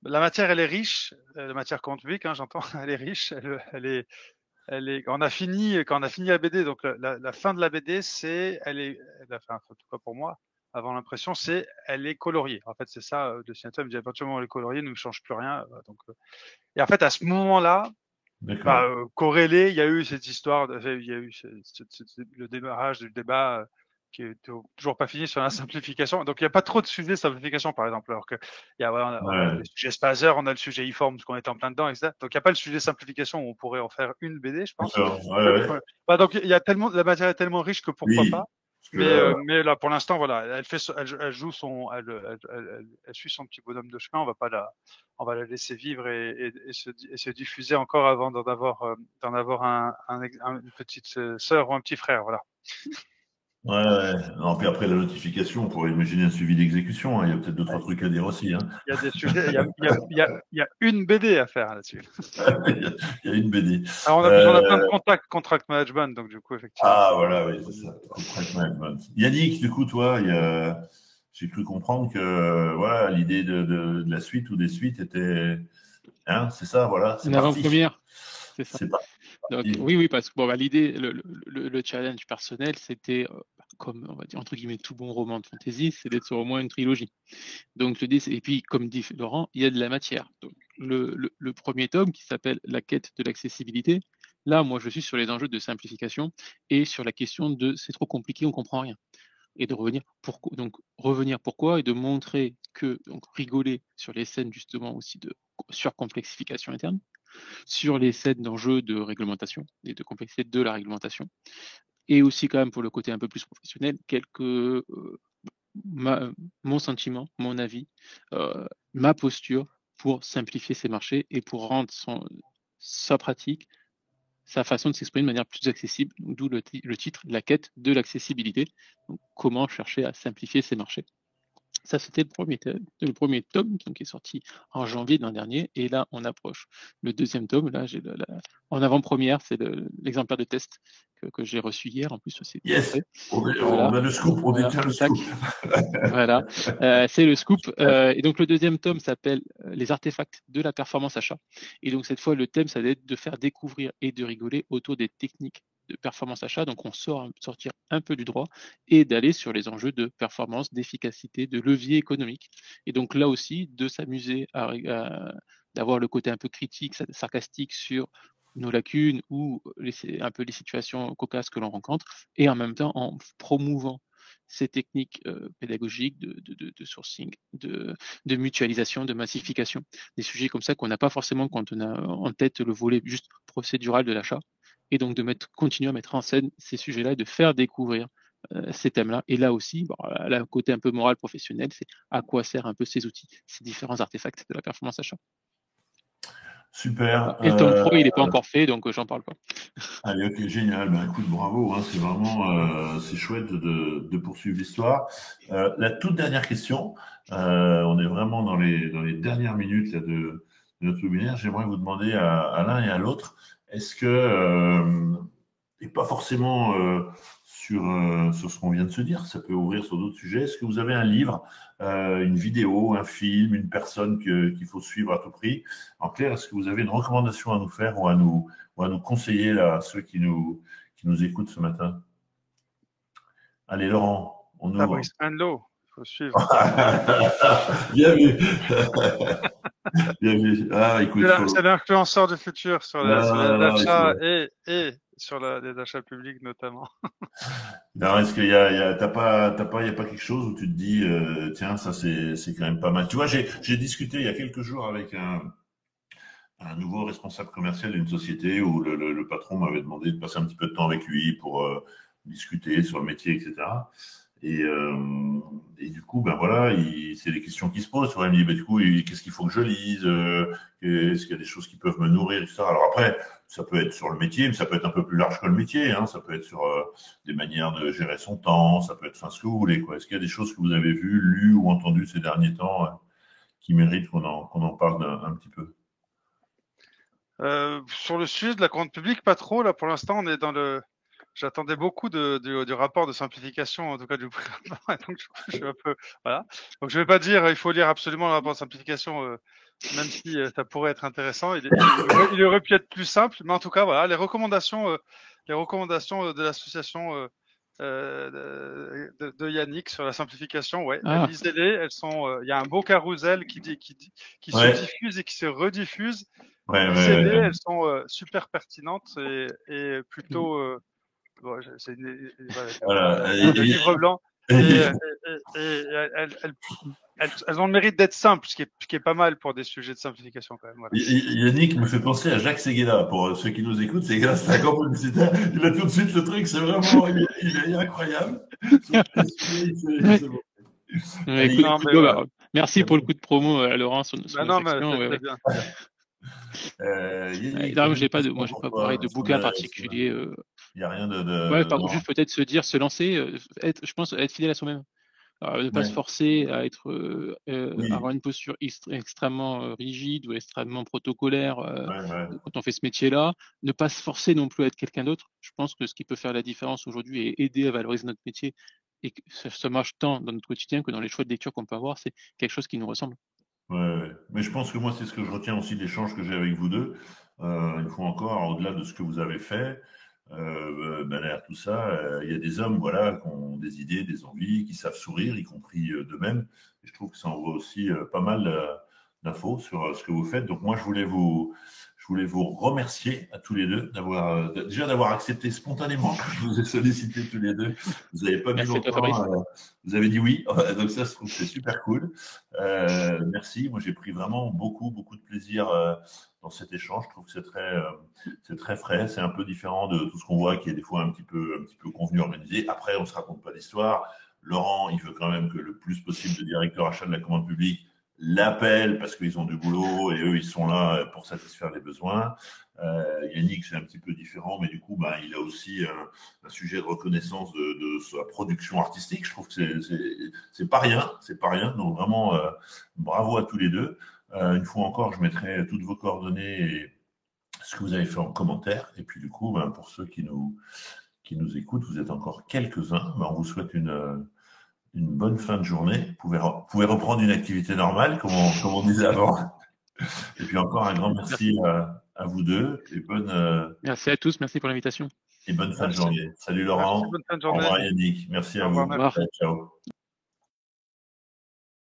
la matière, elle est riche, la matière quantique, hein, j'entends, elle est riche, quand on a fini la BD, donc la fin de la BD, enfin, en tout cas pour moi, avant l'impression, elle est coloriée. En fait, c'est ça, le dessinateur me dit, à partir du moment où elle est coloriée, ne change plus rien. Et en fait, à ce moment-là, D'accord. corrélé, il y a eu cette histoire, il y a eu le démarrage du débat qui est toujours pas fini sur la simplification. Donc il n'y a pas trop de sujets de simplification, par exemple. Alors que on a Ouais, le sujet Spazer, on a le sujet e-form, parce qu'on était en plein dedans, etc. Donc il n'y a pas le sujet simplification où on pourrait en faire une BD, je pense. d'accord. Ouais, ouais. Donc il y a tellement, la matière est tellement riche que pourquoi Oui, pas. Mais là, pour l'instant, voilà, elle joue elle suit son petit bonhomme de chemin. On va la laisser vivre et se diffuser encore avant d'en avoir une petite sœur ou un petit frère, voilà. Ouais. Non, puis après la notification, on pourrait imaginer un suivi d'exécution. Hein. Il y a peut-être 2-3 trucs à dire aussi. Hein. Il y a des sujets, il y a une BD à faire là-dessus. Il y a une BD. Alors on a plein de contacts, contract management, donc du coup, effectivement. Ah, voilà, oui, c'est ça. Contract management. Yannick, du coup, toi, j'ai cru comprendre que voilà, l'idée de la suite ou des suites était. Hein, c'est ça, voilà. C'est une avant-première. C'est ça. C'est parti. Donc, oui, parce que l'idée, le challenge personnel, c'était, comme on va dire entre guillemets tout bon roman de fantasy, c'est d'être sur au moins une trilogie. Donc et puis comme dit Laurent, il y a de la matière. Donc le premier tome qui s'appelle La quête de l'accessibilité. Là, moi, je suis sur les enjeux de simplification et sur la question de c'est trop compliqué, on comprend rien. Et de revenir pourquoi et de montrer que rigoler sur les scènes justement aussi de surcomplexification interne, sur les scènes d'enjeux de réglementation et de complexité de la réglementation, et aussi quand même pour le côté un peu plus professionnel, mon sentiment, mon avis, ma posture pour simplifier ces marchés et pour rendre sa pratique, sa façon de s'exprimer de manière plus accessible, d'où le titre, la quête de l'accessibilité. Donc, comment chercher à simplifier ces marchés. Ça, c'était le premier tome qui est sorti en janvier de l'an dernier. Et là, on approche le deuxième tome. Là, j'ai en avant-première, c'est l'exemplaire de test que j'ai reçu hier. En plus, c'est yes, on a le scoop, on détient le scoop. Voilà, c'est le scoop. Et donc, le deuxième tome s'appelle Les artefacts de la performance achat. Et donc, cette fois, le thème, ça va être de faire découvrir et de rigoler autour des techniques de performance achat, donc on sortir un peu du droit et d'aller sur les enjeux de performance, d'efficacité, de levier économique. Et donc là aussi, de s'amuser d'avoir le côté un peu critique, sarcastique sur nos lacunes ou un peu les situations cocasses que l'on rencontre, et en même temps en promouvant ces techniques pédagogiques de sourcing, de mutualisation, de massification, des sujets comme ça qu'on n'a pas forcément quand on a en tête le volet juste procédural de l'achat, et donc de continuer à mettre en scène ces sujets-là et de faire découvrir ces thèmes-là. Et là aussi, un côté un peu moral professionnel, c'est à quoi servent un peu ces outils, ces différents artefacts de la performance achat. Super. Et le tome 3, il n'est pas encore fait, donc j'en parle pas. Allez, ok, génial. Ben, écoute, bravo. Hein, c'est vraiment c'est chouette de poursuivre l'histoire. La toute dernière question. On est vraiment dans les dernières minutes là, de notre webinaire. J'aimerais vous demander à l'un et à l'autre, est-ce que, et pas forcément sur ce qu'on vient de se dire, ça peut ouvrir sur d'autres sujets, est-ce que vous avez un livre, une vidéo, un film, une personne qu'il faut suivre à tout prix? En clair, est-ce que vous avez une recommandation à nous faire ou à nous conseiller là, à ceux qui nous écoutent ce matin? Allez, Laurent, on ouvre. Fabrice Handlo, il faut suivre. Bien vu. Bien vu. Ah, écoute, c'est l'influenceur du futur sur les achats et sur les achats publics notamment. Non, est-ce qu'il y a pas quelque chose où tu te dis tiens, ça c'est quand même pas mal. Tu vois, j'ai discuté il y a quelques jours avec un nouveau responsable commercial d'une société où le patron m'avait demandé de passer un petit peu de temps avec lui pour discuter sur le métier, etc. Et du coup, ben voilà, c'est des questions qui se posent. Il me dit, ben, du coup, qu'est-ce qu'il faut que je lise? Est-ce qu'il y a des choses qui peuvent me nourrir, etc. Alors après, ça peut être sur le métier, mais ça peut être un peu plus large que le métier. Hein. Ça peut être sur des manières de gérer son temps. Ça peut être ce que vous voulez. Quoi. Est-ce qu'il y a des choses que vous avez vues, lues ou entendues ces derniers temps qui méritent qu'on en parle un petit peu? Sur le sujet de la commande publique, pas trop. Là, pour l'instant, on est dans le... J'attendais beaucoup du rapport de simplification, en tout cas du rapport. Donc, je suis un peu, voilà. Donc, je vais pas dire, il faut lire absolument le rapport de simplification, même si ça pourrait être intéressant. Il aurait pu être plus simple, mais en tout cas, voilà, les recommandations de l'association de Yannick sur la simplification, ouais, lisez-les. Elles sont, il y a un beau carrousel qui se diffuse et qui se rediffuse. Lisez-les, elles sont super pertinentes et plutôt. Bon, c'est le livre blanc. Et elles ont le mérite d'être simples, ce qui est pas mal pour des sujets de simplification quand même. Voilà. Yannick me fait penser à Jacques Seguela. Pour ceux qui nous écoutent, c'est grâce à un grand publicitaire. Il a tout de suite le truc, c'est vraiment il est incroyable. C'est bon. Allez, merci pour le coup de promo à Laurent sur nos sections. C'est bien. Moi, j'ai pas parlé de bouquin particulier. Il n'y a rien de. Juste peut-être se dire, se lancer, je pense être fidèle à soi-même. Ne pas se forcer à avoir une posture extrêmement rigide ou extrêmement protocolaire quand on fait ce métier-là. Ne pas se forcer non plus à être quelqu'un d'autre. Je pense que ce qui peut faire la différence aujourd'hui et aider à valoriser notre métier, et que ça marche tant dans notre quotidien que dans les choix de lecture qu'on peut avoir, c'est quelque chose qui nous ressemble. Ouais. Mais je pense que moi, c'est ce que je retiens aussi de l'échange que j'ai avec vous deux. Une fois encore, au-delà de ce que vous avez fait, derrière tout ça, il y a des hommes qui ont des idées, des envies, qui savent sourire, y compris d'eux-mêmes. Et je trouve que ça envoie aussi pas mal d'infos sur ce que vous faites. Donc moi, je voulais vous remercier à tous les deux d'avoir accepté spontanément que je vous ai sollicité tous les deux. Vous n'avez pas mis longtemps. Vous avez dit oui. Donc ça, je trouve que c'est super cool. Merci. Moi, j'ai pris vraiment beaucoup de plaisir dans cet échange. Je trouve que c'est très frais. C'est un peu différent de tout ce qu'on voit qui est des fois un petit peu convenu, organisé. Après, on se raconte pas d'histoire. Laurent, il veut quand même que le plus possible de directeurs achats de la commande publique l'appellent parce qu'ils ont du boulot et eux, ils sont là pour satisfaire les besoins. Yannick, c'est un petit peu différent, mais du coup, il a aussi un sujet de reconnaissance de sa production artistique. Je trouve que c'est pas rien. Donc vraiment, bravo à tous les deux. Une fois encore, je mettrai toutes vos coordonnées et ce que vous avez fait en commentaire. Et puis du coup, pour ceux qui nous écoutent, vous êtes encore quelques-uns. On vous souhaite une bonne fin de journée. Vous pouvez reprendre une activité normale, comme on disait avant. Et puis encore un grand merci à vous deux. Et merci à tous, merci pour l'invitation. Et bonne fin de journée. Salut Laurent. Merci, bonne fin de journée. Au revoir Yannick. Merci à vous. Au revoir. Ciao.